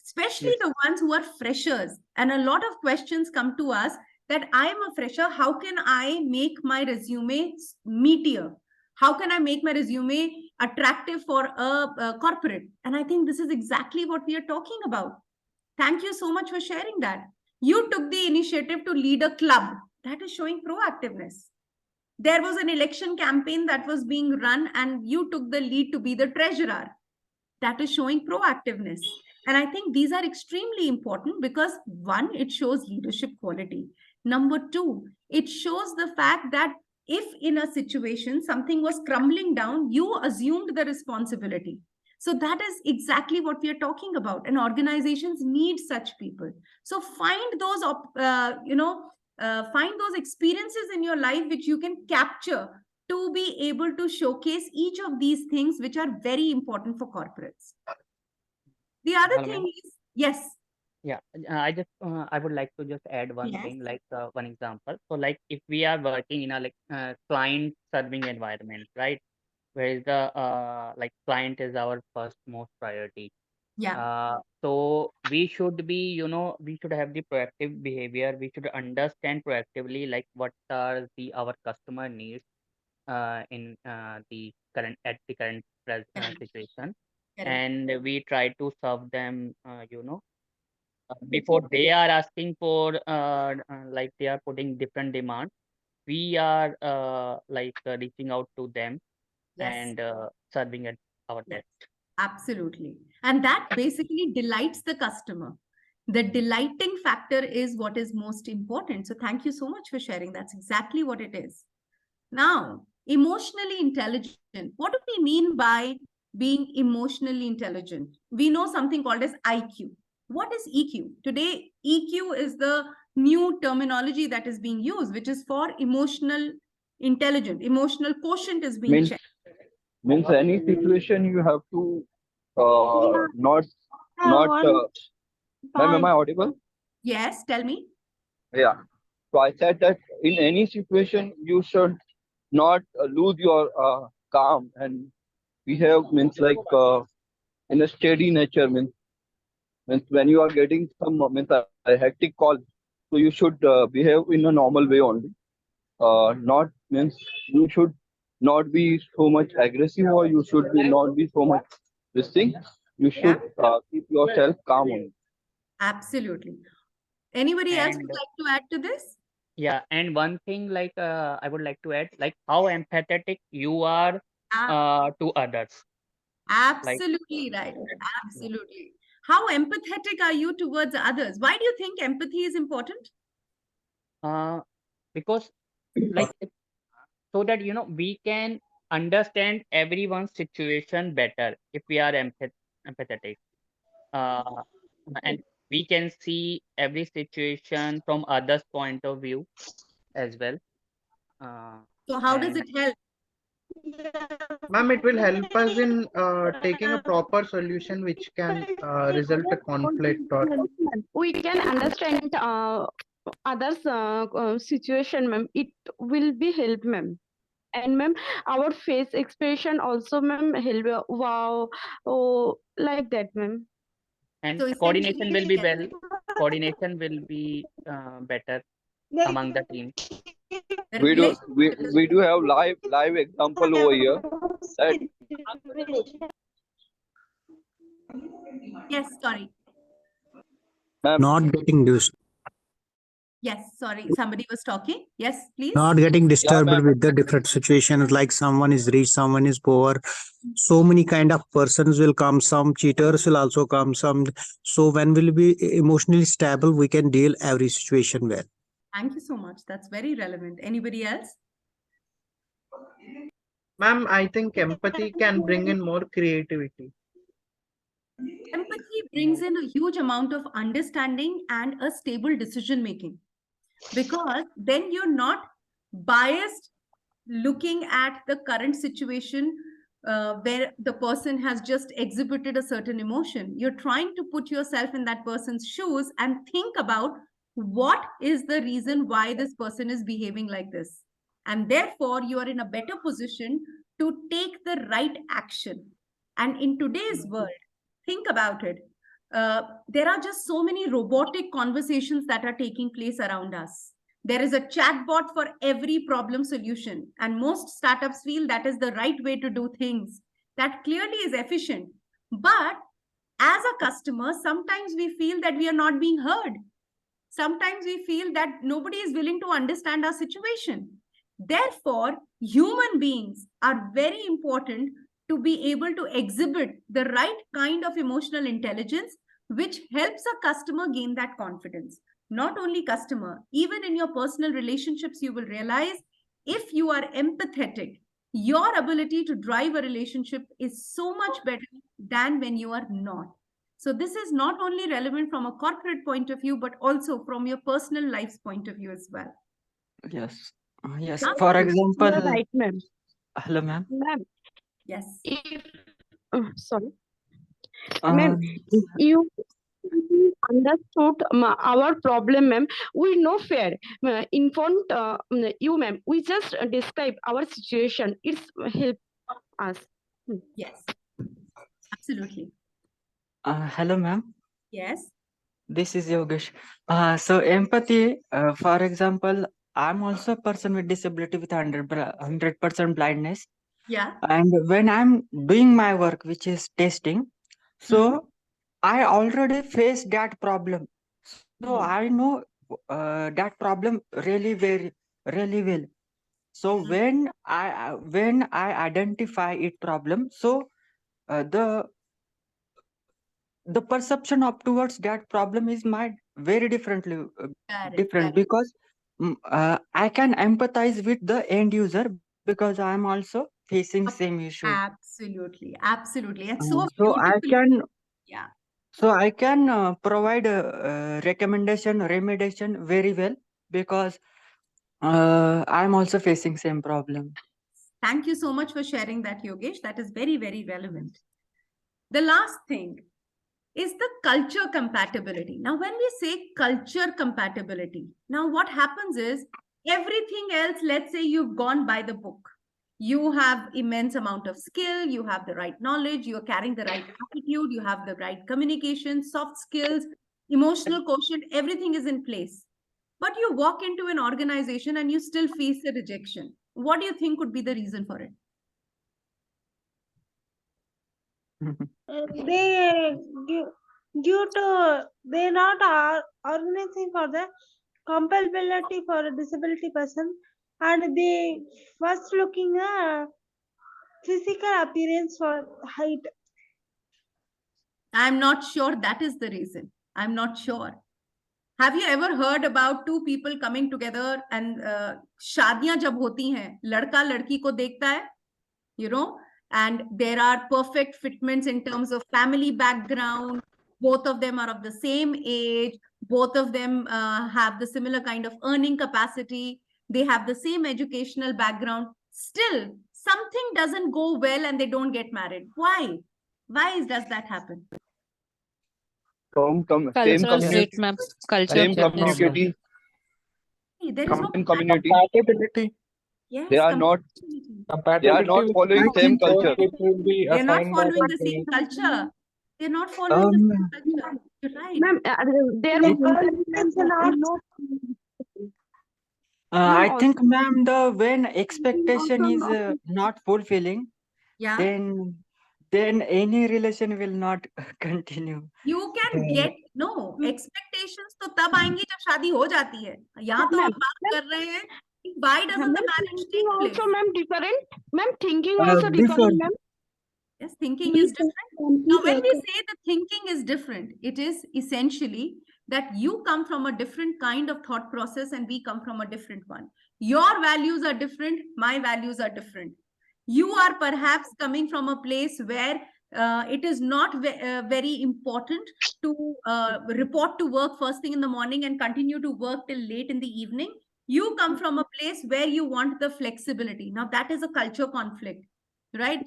Especially Yes. the ones who are freshers. And a lot of questions come to us that I am a fresher. How can I make my resume meatier? How can I make my resume attractive for a corporate? And I think this is exactly what we are talking about. Thank you so much for sharing that. You took the initiative to lead a club. That is showing proactiveness. There was an election campaign that was being run and you took the lead to be the treasurer. That is showing proactiveness. And I think these are extremely important because one, it shows leadership quality. Number two, it shows the fact that if in a situation something was crumbling down, you assumed the responsibility. So that is exactly what we are talking about. And organizations need such people. So find those, find those experiences in your life which you can capture to be able to showcase each of these things which are very important for corporates. The other Hello, ma'am. thing is, yes. Yeah, I would like to just add one Yes. thing, like one example. So, like if we are working in a client serving environment, right, where is the like client is our first most priority. Yeah. So we should be, we should have the proactive behavior. We should understand proactively like what are our customer needs in the current Correct. situation, Correct. and we try to serve them, before they are asking for like they are putting different demands. We are reaching out to them Yes. and serving at our Yes. best. Absolutely. And that basically delights the customer. The delighting factor is what is most important. So thank you so much for sharing. That's exactly what it is. Now, emotionally intelligent. What do we mean by being emotionally intelligent? We know something called as IQ. What is EQ? Today, EQ is the new terminology that is being used, which is for emotional intelligent. Emotional quotient is being Means checked. any situation you have to not One ma'am, am point. I audible? Yes, tell me. Yeah. So I said that in any situation you should not lose your calm and behave means in a steady nature means when you are getting some means a hectic call, so you should behave in a normal way only. Not means you should not be so much aggressive or you should be not be so much this thing. You should keep yourself calm only. Absolutely. Anybody else would And like to add to this? yeah, and one thing I would like to add, like how empathetic you are to others. Like Absolutely right. yeah. Absolutely. How empathetic are you towards others? Why do you think empathy is important? Because like so that we can understand everyone's situation better if we are empathetic, uh, and we can see every situation from others point of view as well, uh, So how does and it help? Ma'am, it will help us in taking a proper solution which can result a conflict or We can understand others situation, ma'am. It will be help, ma'am. And ma'am, our face expression also, ma'am, help. Wow, oh, like that, ma'am. So coordination will be essentially, well, coordination will be better among the team. the We do relationship is we do have live example over here that yes, sorry. ma'am, Not getting Yes, sorry. Somebody was talking. Yes, please. not getting yeah disturbed ma'am, with the different situations, like someone is rich, someone is poor. So many kind of persons will come, some cheaters will also come, some. So when we'll be emotionally stable, we can deal every situation well. Thank you so much. That's very relevant. Anybody else? ma'am, I think empathy can bring in more creativity. Empathy brings in a huge amount of understanding and a stable decision making because then you're not biased looking at the current situation where the person has just exhibited a certain emotion. You're trying to put yourself in that person's shoes and think about what is the reason why this person is behaving like this. And therefore, you are in a better position to take the right action. And in today's world, think about it. There are just so many robotic conversations that are taking place around us. There is a chatbot for every problem solution, and most startups feel that is the right way to do things. That clearly is efficient. But As a customer, sometimes we feel that we are not being heard. Sometimes we feel that nobody is willing to understand our situation. Therefore, human beings are very important to be able to exhibit the right kind of emotional intelligence, which helps a customer gain that confidence. Not only customer, even in your personal relationships, you will realize if you are empathetic, your ability to drive a relationship is so much better than when you are not. So this is not only relevant from a corporate point of view, but also from your personal life's point of view as well. Yes. Yes. Huh? For You're example, right, ma'am. hello, ma'am. Ma'am, Yes. if sorry, Uh, ma'am, you understood our problem, ma'am. We no fear. In front, you, ma'am. We just describe our situation. It's help us. Yes. Absolutely. hello, ma'am. Yes. This is Yogesh. So empathy, for example, I'm also a person with disability with 100% blindness. Yeah. And when I'm doing my work, which is testing, so I already faced that problem. So I know that problem really well. So when I identify it problem, so the perception of towards that problem is my very differently different, because I can empathize with the end user because I am also facing same issues. Absolutely. Absolutely. It's so So I beautifully. can Yeah. provide a recommendation remediation very well, because I'm also facing same problem. Thank you so much for sharing that, Yogesh. That is very, very relevant. The last thing is the culture compatibility. Now, when we say culture compatibility, now what happens is everything else, let's say you've gone by the book. You have immense amount of skill, you have the right knowledge, you're carrying the right attitude, you have the right communication, soft skills, emotional quotient, everything is in place. But you walk into an organization and you still face a rejection. What do you think would be the reason for it? They due to they're not organizing for the compatibility for a disability person, and they first looking a physical appearance for height. I'm not sure that is the reason. I'm not sure. Have you ever heard about two people coming together and शादियां जब होती हैं लड़का लड़की को देखता है, you know, and there are perfect fitments in terms of family background. Both of them are of the same age. Both of them have the similar kind of earning capacity. They have the same educational background. Still, something doesn't go well and they don't get married. Why? Why does that happen? Same Cultural community, fit, ma'am. Culture same fitness. community, Hey, there is no same community. Compatibility. yes, They are not Compatibility following with same first culture. it will be they're not assigned by following the the same team. culture. They're not following the same culture. You're right. Ma'am, there Like will not I also- think, ma'am, the when expectation is not fulfilling, Yeah. then any relation will not continue. You can get no expectations तो तब आएंगी जब शादी हो जाती है. यहाँ तो हम बात कर रहे हैं कि why doesn't the marriage take place? also, ma'am, different. Ma'am, thinking also different, Different. ma'am. Yes, thinking is different. Now, when we say the thinking is different, it is essentially that you come from a different kind of thought process and we come from a different one. Your values are different, my values are different. You are perhaps coming from a place where it is not very important to report to work first thing in the morning and continue to work till late in the evening. You come from a place where you want the flexibility. Now, that is a culture conflict, right?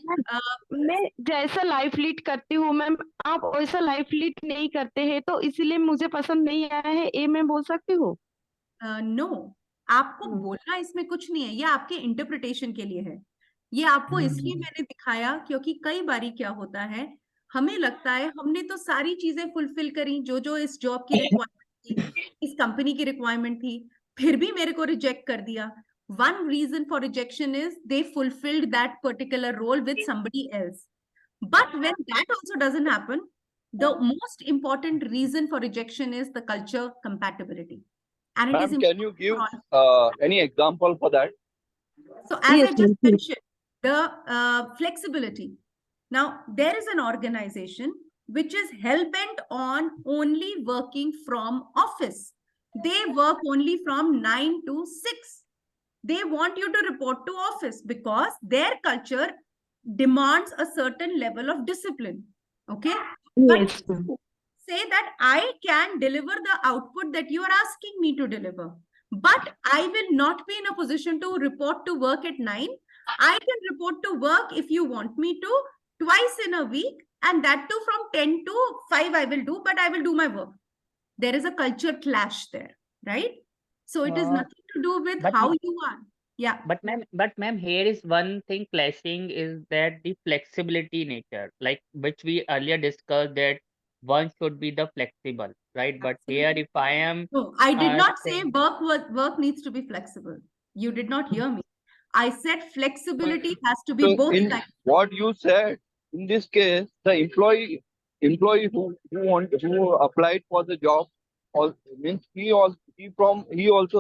मैं जैसा life lead करती हूँ ma'am, आप वैसा life lead नहीं करते हैं, तो इसीलिए मुझे पसंद नहीं आया है, ये मैं बोल सकती हूँ? नो, आपको बोलना इसमें कुछ नहीं है, ये आपके इंटरप्रिटेशन के लिए है. ये आपको इसलिए मैंने दिखाया क्योंकि कई बारी क्या होता है, हमें लगता है हमने तो सारी चीजें फुलफिल करी जो जो इस जॉब की रिक्वायरमेंट थी, इस कंपनी की रिक्वायरमेंट थी, फिर भी मेरे को रिजेक्ट कर दिया. One reason for rejection is they fulfilled that particular role with somebody else. But when that also doesn't happen, The most important reason for rejection is the culture compatibility. And it is Ma'am, can you important give for all. any example for that? So as I just mentioned, the flexibility. Now, there is an organization which is hell-bent on only working from office. They work only from 9 to 6. They want you to report to office because their culture demands a certain level of discipline. Okay? But say that I can deliver the output that you are asking me to deliver. But I will not be in a position to report to work at 9. I can report to work if you want me to twice in a week, and that too from 10 to 5 I will do, but I will do my work. There is a culture clash there, right? So it is nothing to do with but how ma- you are. Yeah. But ma'am, here is one thing clashing is that the flexibility nature, like which we earlier discussed that one should be the flexible, right? But here, if I am No, I did not say saying, work needs to be flexible. You did not hear me. I said flexibility has to be So both in sides. what you said, in this case, the employee who applied for the job, all means he also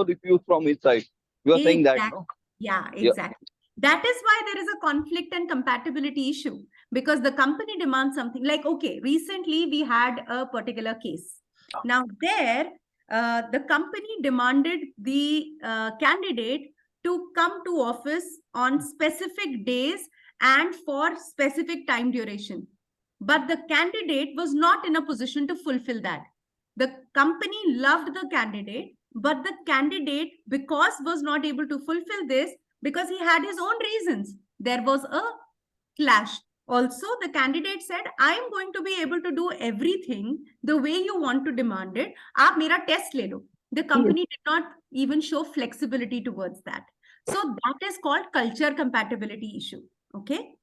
refused from his side. You are saying that, Exactly. no? Yeah, Yeah. exactly. That is why there is a conflict and compatibility issue, because the company demands something like, okay, recently we had a particular case. Now there, the company demanded the candidate to come to office on specific days and for specific time duration. But the candidate was not in a position to fulfill that. The company loved the candidate, but the candidate, because was not able to fulfill this, because he had his own reasons, there was a clash. Also, the candidate said, I am going to be able to do everything the way you want to demand it. Aap mera test le lo. The company did not even show flexibility towards that. So that is called culture compatibility issue. Okay.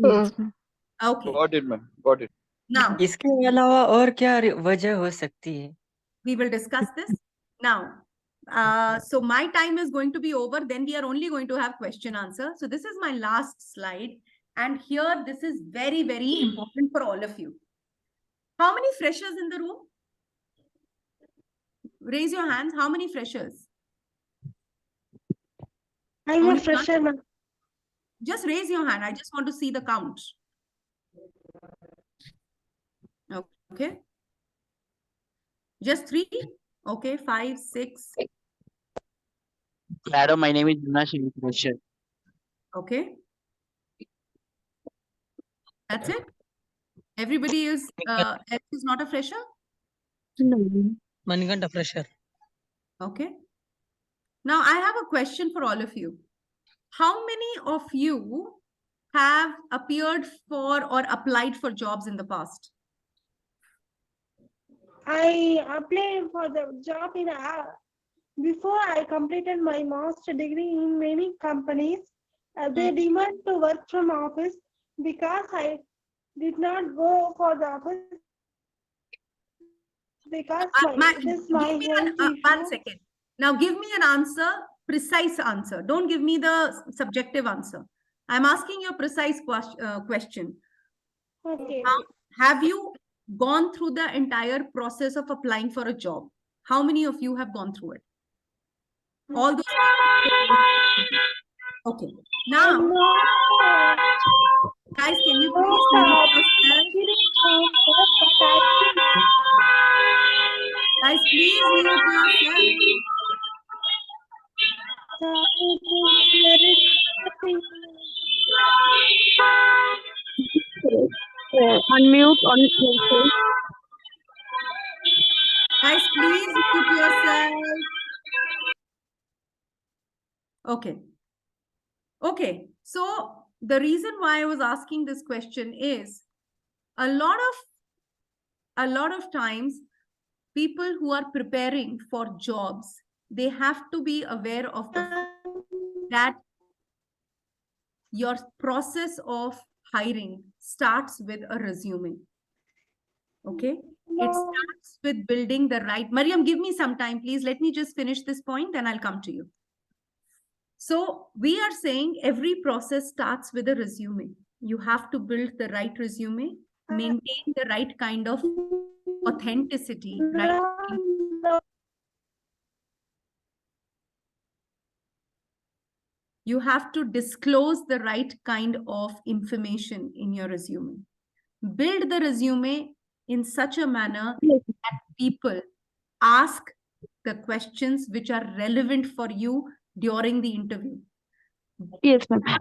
Okay. Got it, ma'am. Got it. Now, इसके अलावा और क्या वजह हो सकती है? we will discuss this now. So my time is going to be over. Then we are only going to have question answer. So this is my last slide. And here, this is very, very important for all of you. How many freshers in the room? Raise your hands. How many freshers? I'm a fresher, ma'am. Just raise your hand. I just want to see the count. Okay. Just 3? Okay, 5, 6. Claro, my name is Jonas. Okay. That's it? Everybody is not a fresher? No. Manikanta fresher. Okay. Now, I have a question for all of you. How many of you have appeared for or applied for jobs in the past? I applied for the job in before I completed my master degree in many companies. They demand to work from office because I did not go for the office because it is my health issue. One second. Now give me an answer, precise answer. Don't give me the subjective answer. I'm asking you a precise question. Okay. Have you gone through the entire process of applying for a job? How many of you have gone through it? All those. Okay. Now, guys, can you please mute yourself? Guys, please mute yourself. Unmute on yourself. Guys, please mute yourself. Okay. Okay. So the reason why I was asking this question is a lot of times people who are preparing for jobs, they have to be aware of the fact that your process of hiring starts with a resume. Okay. It starts with building the right. Mariam, give me some time, please. Let me just finish this point, then I'll come to you. So we are saying every process starts with a resume. You have to build the right resume. maintain the right kind of authenticity, right? You have to disclose the right kind of information in your resume. Build the resume in such a manner that people ask the questions which are relevant for you during the interview. Yes, ma'am.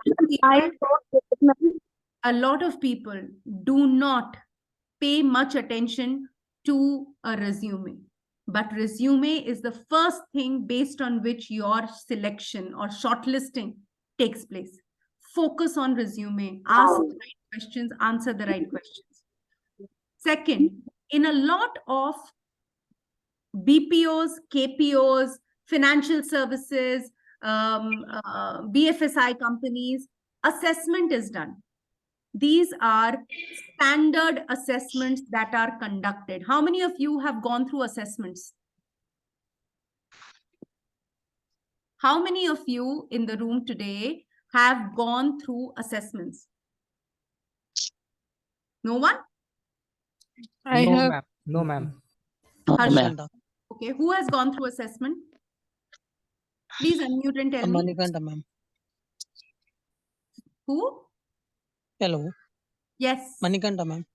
A lot of people do not pay much attention to a resume. But resume is the first thing based on which your selection or shortlisting takes place. Focus on resume, ask the right questions, answer the right questions. Second, in a lot of BPOs, KPOs, financial services, BFSI companies, assessment is done. These are standard assessments that are conducted. How many of you have gone through assessments? How many of you in the room today have gone through assessments? No one? I No, have. ma'am. No, ma'am. Harsha. Okay, who has gone through assessment? Please unmute and tell me. Manikanta, ma'am. Who? Hello. Yes. Manikanta, ma'am.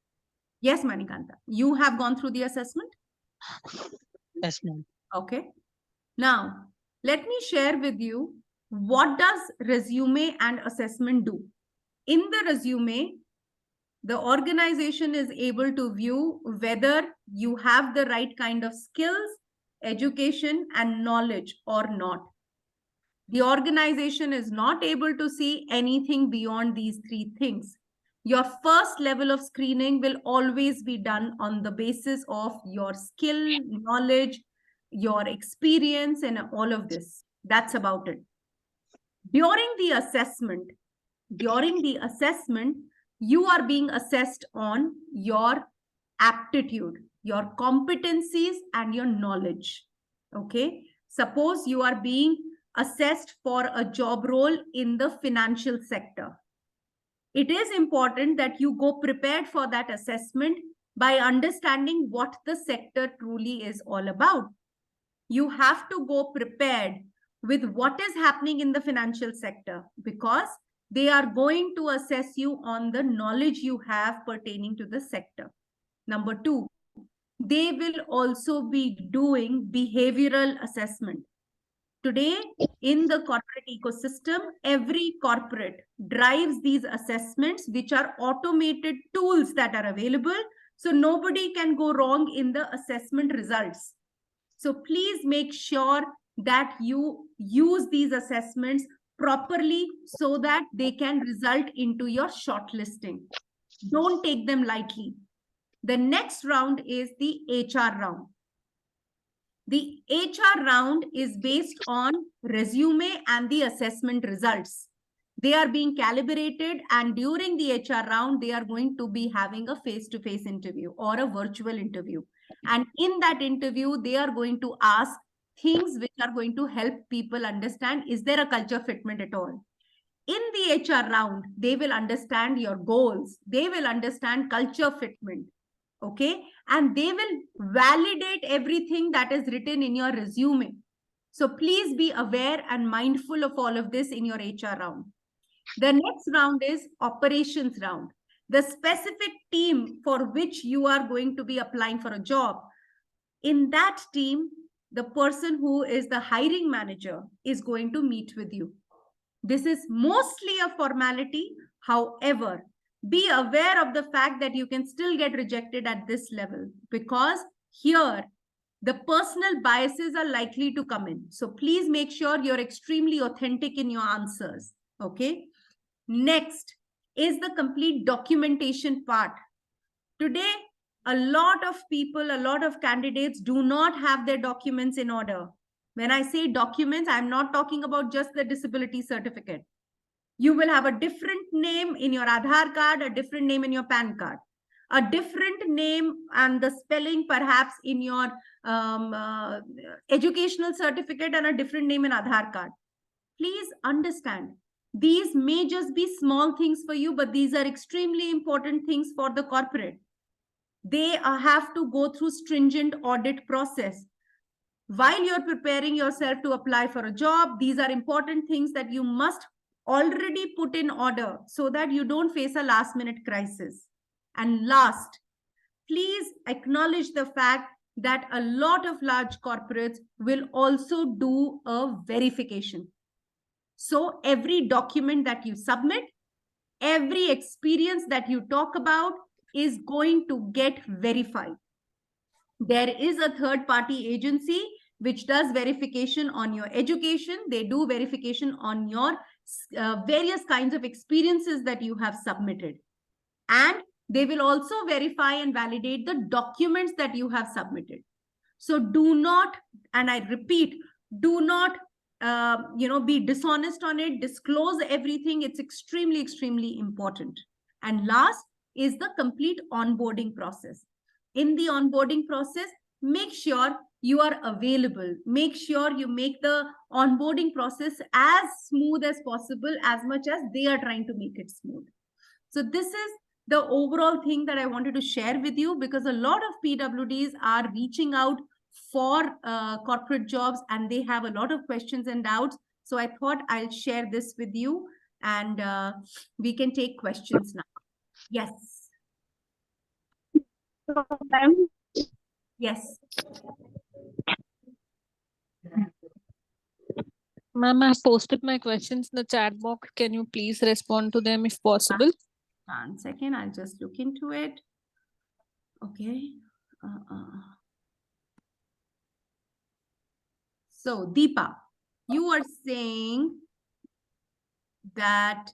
Yes, Manikanta. You have gone through the assessment? Yes, ma'am. Okay. Now, let me share with you what does resume and assessment do. In the resume, the organization is able to view whether you have the right kind of skills, education, and knowledge or not. The organization is not able to see anything beyond these three things. Your first level of screening will always be done on the basis of your skill, knowledge, your experience, and all of this. That's about it. During the assessment, you are being assessed on your aptitude, your competencies, and your knowledge. Okay. Suppose you are being assessed for a job role in the financial sector. It is important that you go prepared for that assessment by understanding what the sector truly is all about. You have to go prepared with what is happening in the financial sector, because they are going to assess you on the knowledge you have pertaining to the sector. Number two, they will also be doing behavioral assessment. Today, in the corporate ecosystem, every corporate drives these assessments, which are automated tools that are available. So nobody can go wrong in the assessment results. So please make sure that you use these assessments properly so that they can result into your shortlisting. Don't take them lightly. The next round is the HR round. The HR round is based on resume and the assessment results. They are being calibrated, and during the HR round, they are going to be having a face-to-face interview or a virtual interview. And in that interview, they are going to ask things which are going to help people understand, is there a culture fitment at all? In the HR round, they will understand your goals. They will understand culture fitment. Okay. And they will validate everything that is written in your resume. So please be aware and mindful of all of this in your HR round. The next round is operations round. The specific team for which you are going to be applying for a job. In that team, the person who is the hiring manager is going to meet with you. This is mostly a formality. However, be aware of the fact that you can still get rejected at this level, because here the personal biases are likely to come in. So please make sure you're extremely authentic in your answers. Okay. Next is the complete documentation part. Today, a lot of people, a lot of candidates do not have their documents in order. When I say documents, I'm not talking about just the disability certificate. You will have a different name in your Aadhaar card, a different name in your PAN card, a different name and the spelling perhaps in your educational certificate, and a different name in Aadhaar card. Please understand, these may just be small things for you, but these are extremely important things for the corporate. They have to go through stringent audit process. While you're preparing yourself to apply for a job, these are important things that you must already put in order so that you don't face a last minute crisis. And last, please acknowledge the fact that a lot of large corporates will also do a verification. So every document that you submit, every experience that you talk about is going to get verified. There is a third-party agency which does verification on your education. They do verification on your various kinds of experiences that you have submitted. And they will also verify and validate the documents that you have submitted. So do not, and I repeat, do not be dishonest on it. Disclose everything. It's extremely, extremely important. And last is the complete onboarding process. In the onboarding process, make sure you are available. Make sure you make the onboarding process as smooth as possible, as much as they are trying to make it smooth. So this is the overall thing that I wanted to share with you, because a lot of PWDs are reaching out for corporate jobs and they have a lot of questions and doubts. So I thought I'll share this with you, and we can take questions now. Yes. Yes. Ma'am, I've posted my questions in the chat box. Can you please respond to them if possible? 1 second, I'll just look into it. Okay. So, Deepa, you are saying that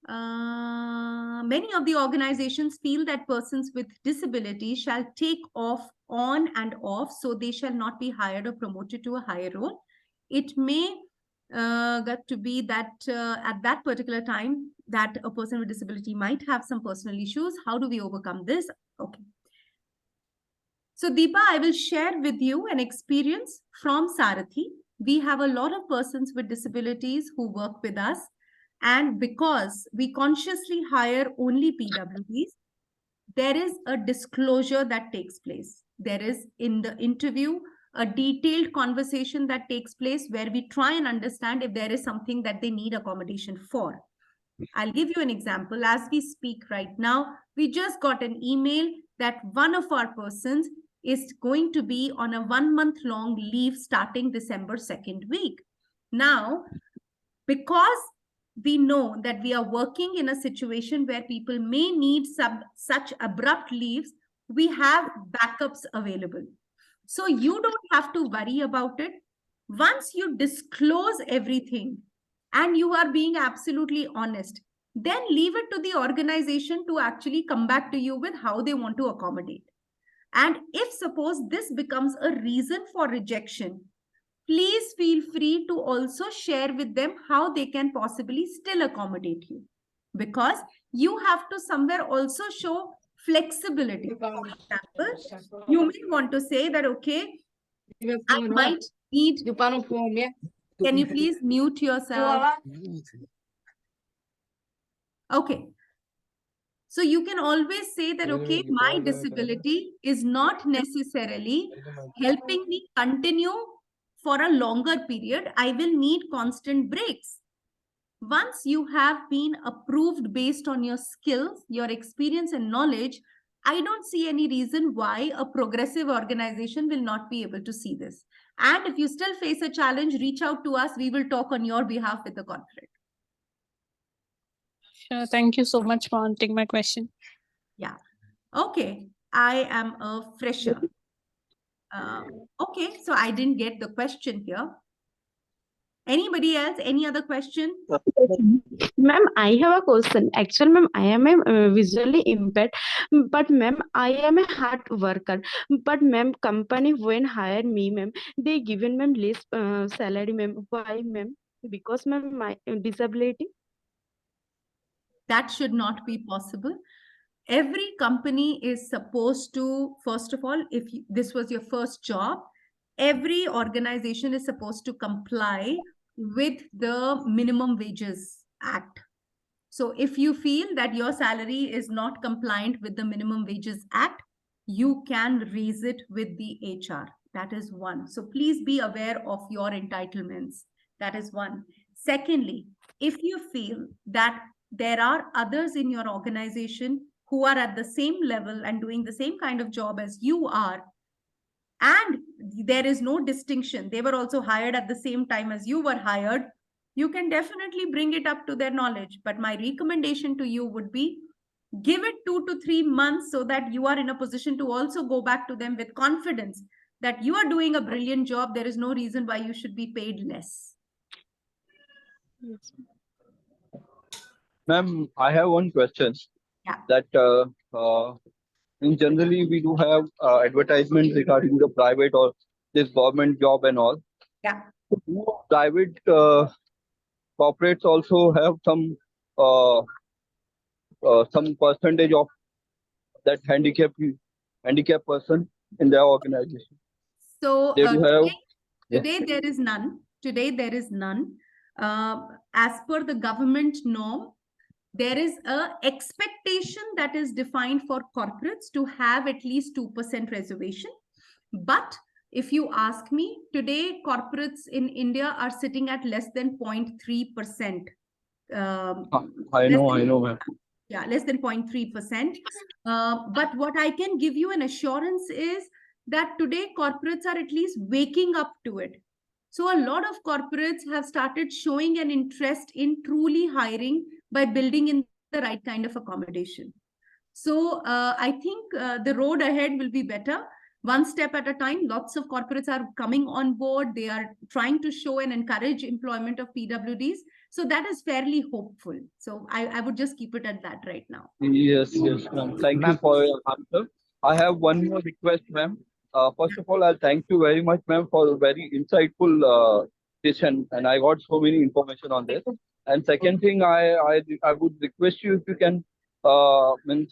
many of the organizations feel that persons with disability shall take off on and off, so they shall not be hired or promoted to a higher role. It may get to be that at that particular time that a person with disability might have some personal issues. How do we overcome this? Okay. So Deepa, I will share with you an experience from Sarathi. We have a lot of persons with disabilities who work with us. And because we consciously hire only PWDs, there is a disclosure that takes place. There is in the interview a detailed conversation that takes place where we try and understand if there is something that they need accommodation for. I'll give you an example. As we speak right now, we just got an email that one of our persons is going to be on a 1 month long leave starting December 2nd week. Now, because we know that we are working in a situation where people may need such abrupt leaves, we have backups available. So you don't have to worry about it. Once you disclose everything and you are being absolutely honest, then leave it to the organization to actually come back to you with how they want to accommodate. And if suppose this becomes a reason for rejection, please feel free to also share with them how they can possibly still accommodate you, because you have to somewhere also show flexibility. For example, you may want to say that, okay, I might need, can you please mute yourself? Okay. So you can always say that, okay, my disability is not necessarily helping me continue for a longer period. I will need constant breaks. Once you have been approved based on your skills, your experience and knowledge, I don't see any reason why a progressive organization will not be able to see this. And if you still face a challenge, reach out to us. We will talk on your behalf with the corporate. Sure. Thank you so much for answering my question. Yeah. Okay. I am a fresher. Okay. So I didn't get the question here. Anybody else? Any other question? Ma'am, I have a question. Actually, ma'am, I am visually impaired, but ma'am, I am a hard worker. But ma'am, company when hire me, ma'am, they given ma'am less salary, ma'am. Why, ma'am? Because ma'am, my disability. That should not be possible. Every company is supposed to, first of all, if this was your first job, every organization is supposed to comply with the Minimum Wages Act. So if you feel that your salary is not compliant with the Minimum Wages Act, you can raise it with the HR. That is one. So please be aware of your entitlements. That is one. Secondly, if you feel that there are others in your organization who are at the same level and doing the same kind of job as you are, and there is no distinction, they were also hired at the same time as you were hired, you can definitely bring it up to their knowledge. But my recommendation to you would be, give it 2 to 3 months so that you are in a position to also go back to them with confidence that you are doing a brilliant job. There is no reason why you should be paid less. Yes. Ma'am, I have one question. Yeah. That in generally we do have advertisements regarding the private or this government job and all. Yeah. Do private corporates also have some percentage of that handicap person in their organization? So They do have. today there is none. Today there is none. As per the government norm, there is a expectation that is defined for corporates to have at least 2% reservation. But if you ask me, today corporates in India are sitting at less than 0.3%. I know, ma'am. Yeah, less than 0.3%. But what I can give you an assurance is that today corporates are at least waking up to it. So a lot of corporates have started showing an interest in truly hiring by building in the right kind of accommodation. So I think the road ahead will be better. One step at a time. Lots of corporates are coming on board. They are trying to show and encourage employment of PWDs. So that is fairly hopeful. So I would just keep it at that right now. Yes, ma'am. Thank you for your answer. I have one more request, ma'am. First of all, I'll thank you very much, ma'am, for a very insightful session, and I got so many information on this. And second thing, I would request you if you can upload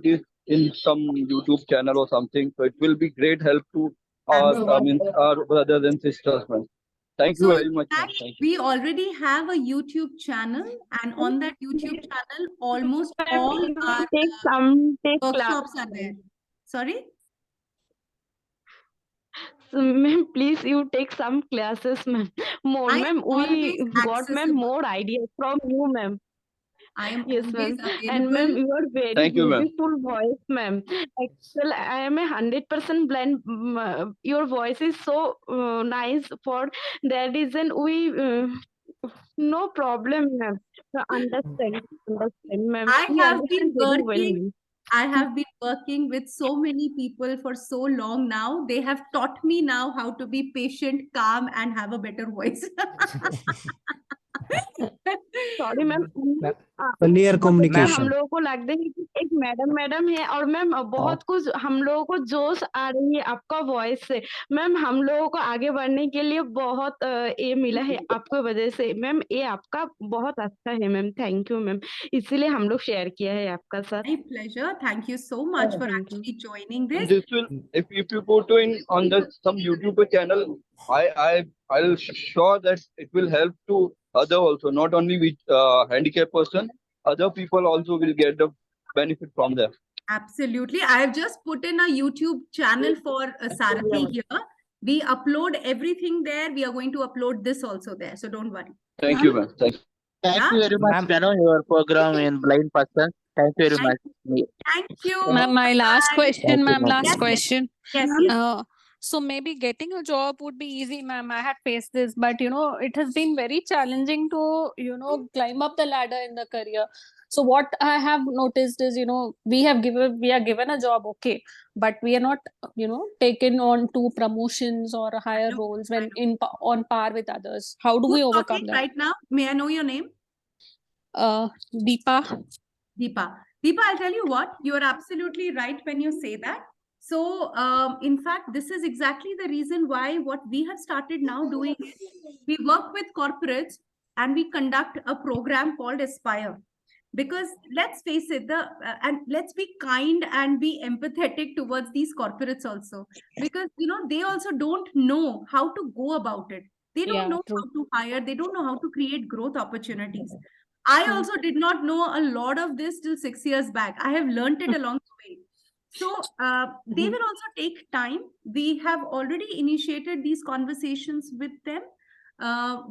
this in some YouTube channel or something. So it will be great help to our brothers and sisters, ma'am. Thank you So very in much, ma'am. fact, Thank you. we already have a YouTube channel, and on that YouTube channel, almost all our Take workshops are there. Sorry? So, ma'am, please you take some classes, ma'am. More, I am ma'am. We always got, ma'am, accessible. more ideas from you, ma'am. I am Yes, always ma'am. And ma'am, available. you are very Thank you, ma'am. beautiful voice, ma'am. Actually, I am 100% blind. Your voice is so nice. For that reason, we no problem, ma'am. Understand, ma'am. I We have been understand very well, working. ma'am. I have been working with so many people for so long now. They have taught me now how to be patient, calm, and have a better voice. Sorry ma'am Clear हम communication. लोगों को लगता है कि एक madam है और ma'am बहुत कुछ हम लोगों को जोश आ रही है आपका वॉइस से मैम हम लोगों को आगे बढ़ने के लिए बहुत ये मिला है आपको वजह से मैम ये आपका बहुत अच्छा है मैम थैंक यू मैम इसीलिए हम लोग शेयर किया है आपका साथ My pleasure. Thank you so much for Thank you. actually joining this. This will, if you go to on some YouTube channel, I'll sure that it will help to other also, not only with handicapped person, other people also will get the benefit from there. Absolutely. I have just put in a YouTube channel for Sarathi here. We upload everything there. We are going to upload this also there. So don't worry. Thank you, ma'am. Thank you. Thank you very much, Manu, your program in blind person. Thank you very much. Thank you. Ma'am, my last Bye. question, ma'am, Yes, last yes. question. Yes, yes. So maybe getting a job would be easy, ma'am. I had faced this, but it has been very challenging to, climb up the ladder in the career. So what I have noticed is, we are given a job, okay, but we are not, taken on to promotions or higher roles when on par with others. How do we Who's overcome talking that? right now? May I know your name? Deepa. Deepa, I'll tell you what, you are absolutely right when you say that. So, in fact, this is exactly the reason why what we have started now doing is we work with corporates and we conduct a program called Aspire. Because let's face it, and let's be kind and be empathetic towards these corporates also. Because, they also don't know how to go about it. They don't know how to hire. They don't know how to create growth opportunities. I also did not know a lot of this till 6 years back. I have learned it along the way. So they will also take time. We have already initiated these conversations with them.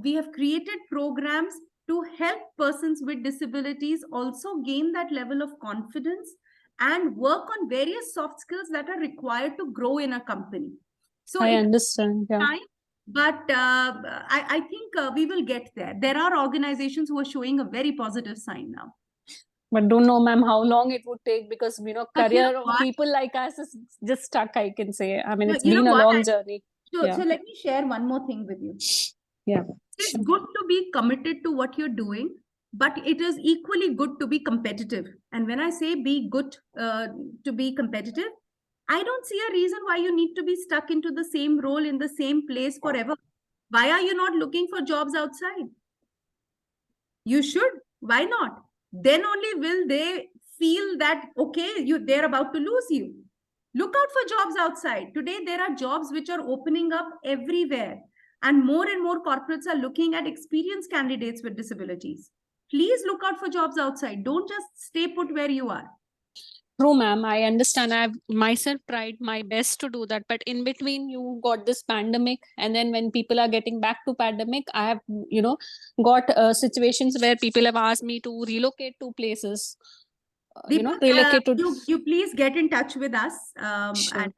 We have created programs to help persons with disabilities also gain that level of confidence and work on various soft skills that are required to grow in a company. So I it understand. Yeah. time, but I think we will get there. There are organizations who are showing a very positive sign now. But don't know, ma'am, how long it would take, because But you know career of what? people like us is just stuck, I can say. I mean, No, it's you know been a what? long journey. So Yeah. let me share one more thing with you. Yeah. It's good to be committed to what you're doing, but it is equally good to be competitive. And when I say be good to be competitive, I don't see a reason why you need to be stuck into the same role in the same place forever. Why are you not looking for jobs outside? You should. Why not? Then only will they feel that, okay, they're about to lose you. Look out for jobs outside. Today, there are jobs which are opening up everywhere. And more corporates are looking at experienced candidates with disabilities. Please look out for jobs outside. Don't just stay put where you are. True, ma'am. I understand. I've myself tried my best to do that. But in between, you got this pandemic. And then when people are getting back to pandemic, I have, got situations where people have asked me to relocate to places. Relocate to. You please get in touch with us Sure. and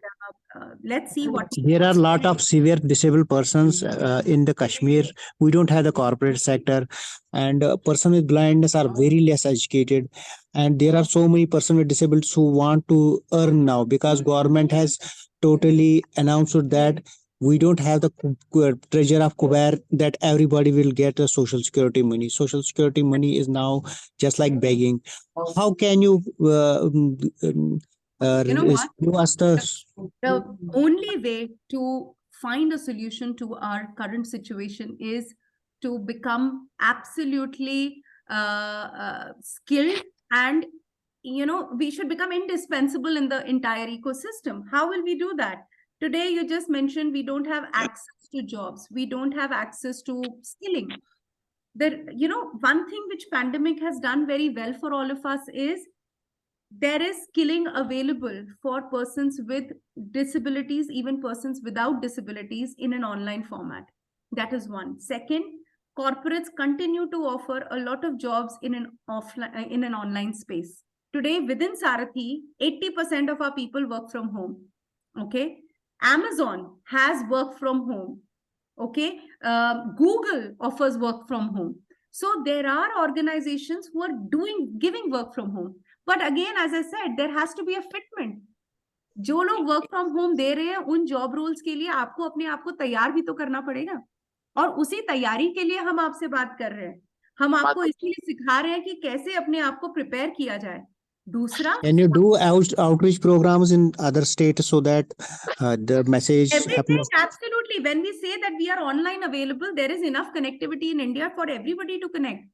let's see what There are a lot of severe disabled persons in the Kashmir. We don't have the corporate sector, and person with blindness are very less educated. And there are so many person with disabilities who want to earn now, because government has totally announced that we don't have the treasure of Kuber that everybody will get a social security money. Social security money is now just like begging. How can you You know what? give us The only way to find a solution to our current situation is to become absolutely skilled, and we should become indispensable in the entire ecosystem. How will we do that? Today, you just mentioned we don't have access to jobs. We don't have access to skilling. One thing which pandemic has done very well for all of us is there is skilling available for persons with disabilities, even persons without disabilities, in an online format. That is one. Second, corporates continue to offer a lot of jobs in an online space. Today, within Sarathi, 80% of our people work from home. Okay. Amazon has work from home. Okay. Google offers work from home. So there are organizations who are giving work from home. But again, as I said, there has to be a fitment. जो लोग work from home दे रहे हैं उन job roles के लिए आपको अपने आप को तैयार भी तो करना पड़ेगा, और उसी तैयारी के लिए हम आपसे बात कर रहे हैं. हम आपको इसीलिए सिखा रहे हैं कि कैसे अपने आप को प्रिपेयर किया जाए. दूसरा, can you do outreach programs in other states so that the message everything, happens? absolutely. When we say that we are online available, there is enough connectivity in India for everybody to connect.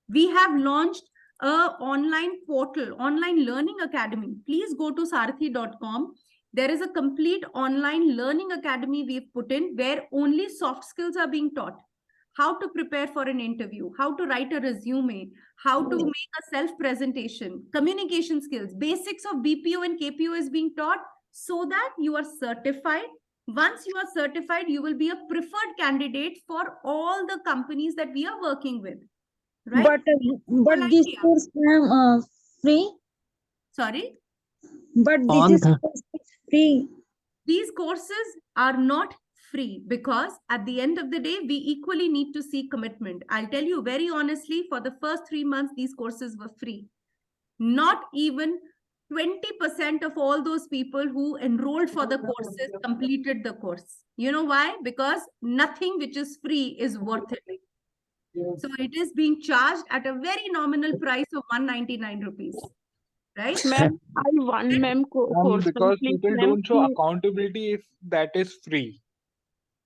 We have launched a online portal, online learning academy. Please go to sarathi.com. There is a complete online learning academy we've put in where only soft skills are being taught. How to prepare for an interview, how to write a resume, how to make a self-presentation, communication skills, basics of BPO and KPO is being taught so that you are certified. Once you are certified, you will be a preferred candidate for all the companies that we are working with. Right? But this course is free. Sorry? But this is free. These courses are not free because at the end of the day, we equally need to see commitment. I'll tell you very honestly, for the first 3 months, these courses were free. Not even 20% of all those people who enrolled for the courses completed the course. You know why? Because nothing which is free is worth it. So it is being charged at a very nominal price of 199 rupees. Right? Ma'am, I want ma'am course. Because Please, people ma'am, don't show accountability if that is free.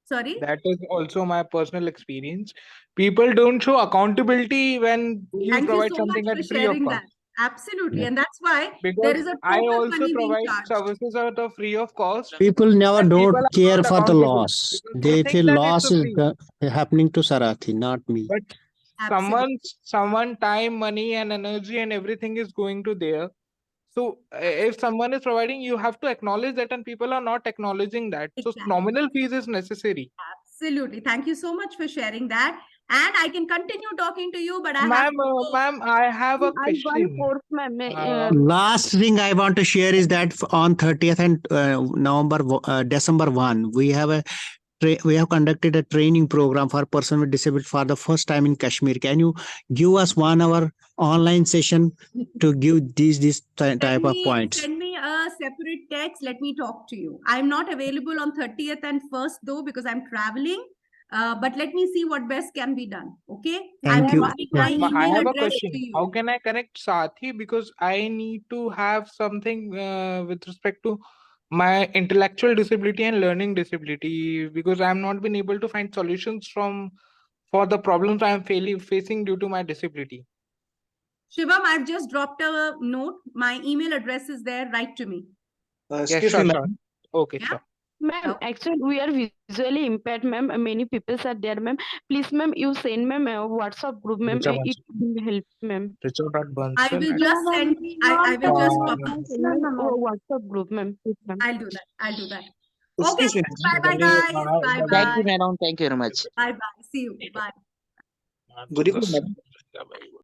Sorry? That is also my personal experience. People don't show accountability when you Thank you provide so something much at for free of sharing cost. that. Absolutely. And that's why Because there is a I total also money being provide charged. services out of free of cost. People never And people don't are care not for the accountable loss. because They think feel that loss it's a is free. happening to Sarathi, not me. But Absolutely. someone time, money, and energy and everything is going to there. So if someone is providing, you have to acknowledge that, and people are not acknowledging that. So Exactly. nominal fees is necessary. Absolutely. Thank you so much for sharing that. And I can continue talking to you, but I have to go. Ma'am, I have a I one question. course, ma'am. Last thing I want to share is that on 30th and December 1, we have conducted a training program for person with disability for the first time in Kashmir. Can you give us 1 hour online session to give these type of points? Send me a separate text. Let me talk to you. I'm not available on 30th and 1st though because I'm traveling. But let me see what best can be done. Okay. Thank you. My I email have a address question. to you. How can I connect Sathi? Because I need to have something with respect to my intellectual disability and learning disability, because I'm not been able to find solutions for the problems I'm facing due to my disability. Shivam, I've just dropped a note. My email address is there. Write to me. Yes, sure. Okay, Yeah. sure. Ma'am, actually, we are visually impaired, ma'am. Many people are there, ma'am. Please, ma'am, you send, ma'am, a WhatsApp group, ma'am. Richa It will help, ma'am. I will just send. I will just copy. WhatsApp group, ma'am. Please, ma'am. I'll do that. I'll do that. Okay. Bye bye, guys. Bye Thank bye. you, madam. Thank you very much. Bye bye. See you. Bye. Good evening, madam.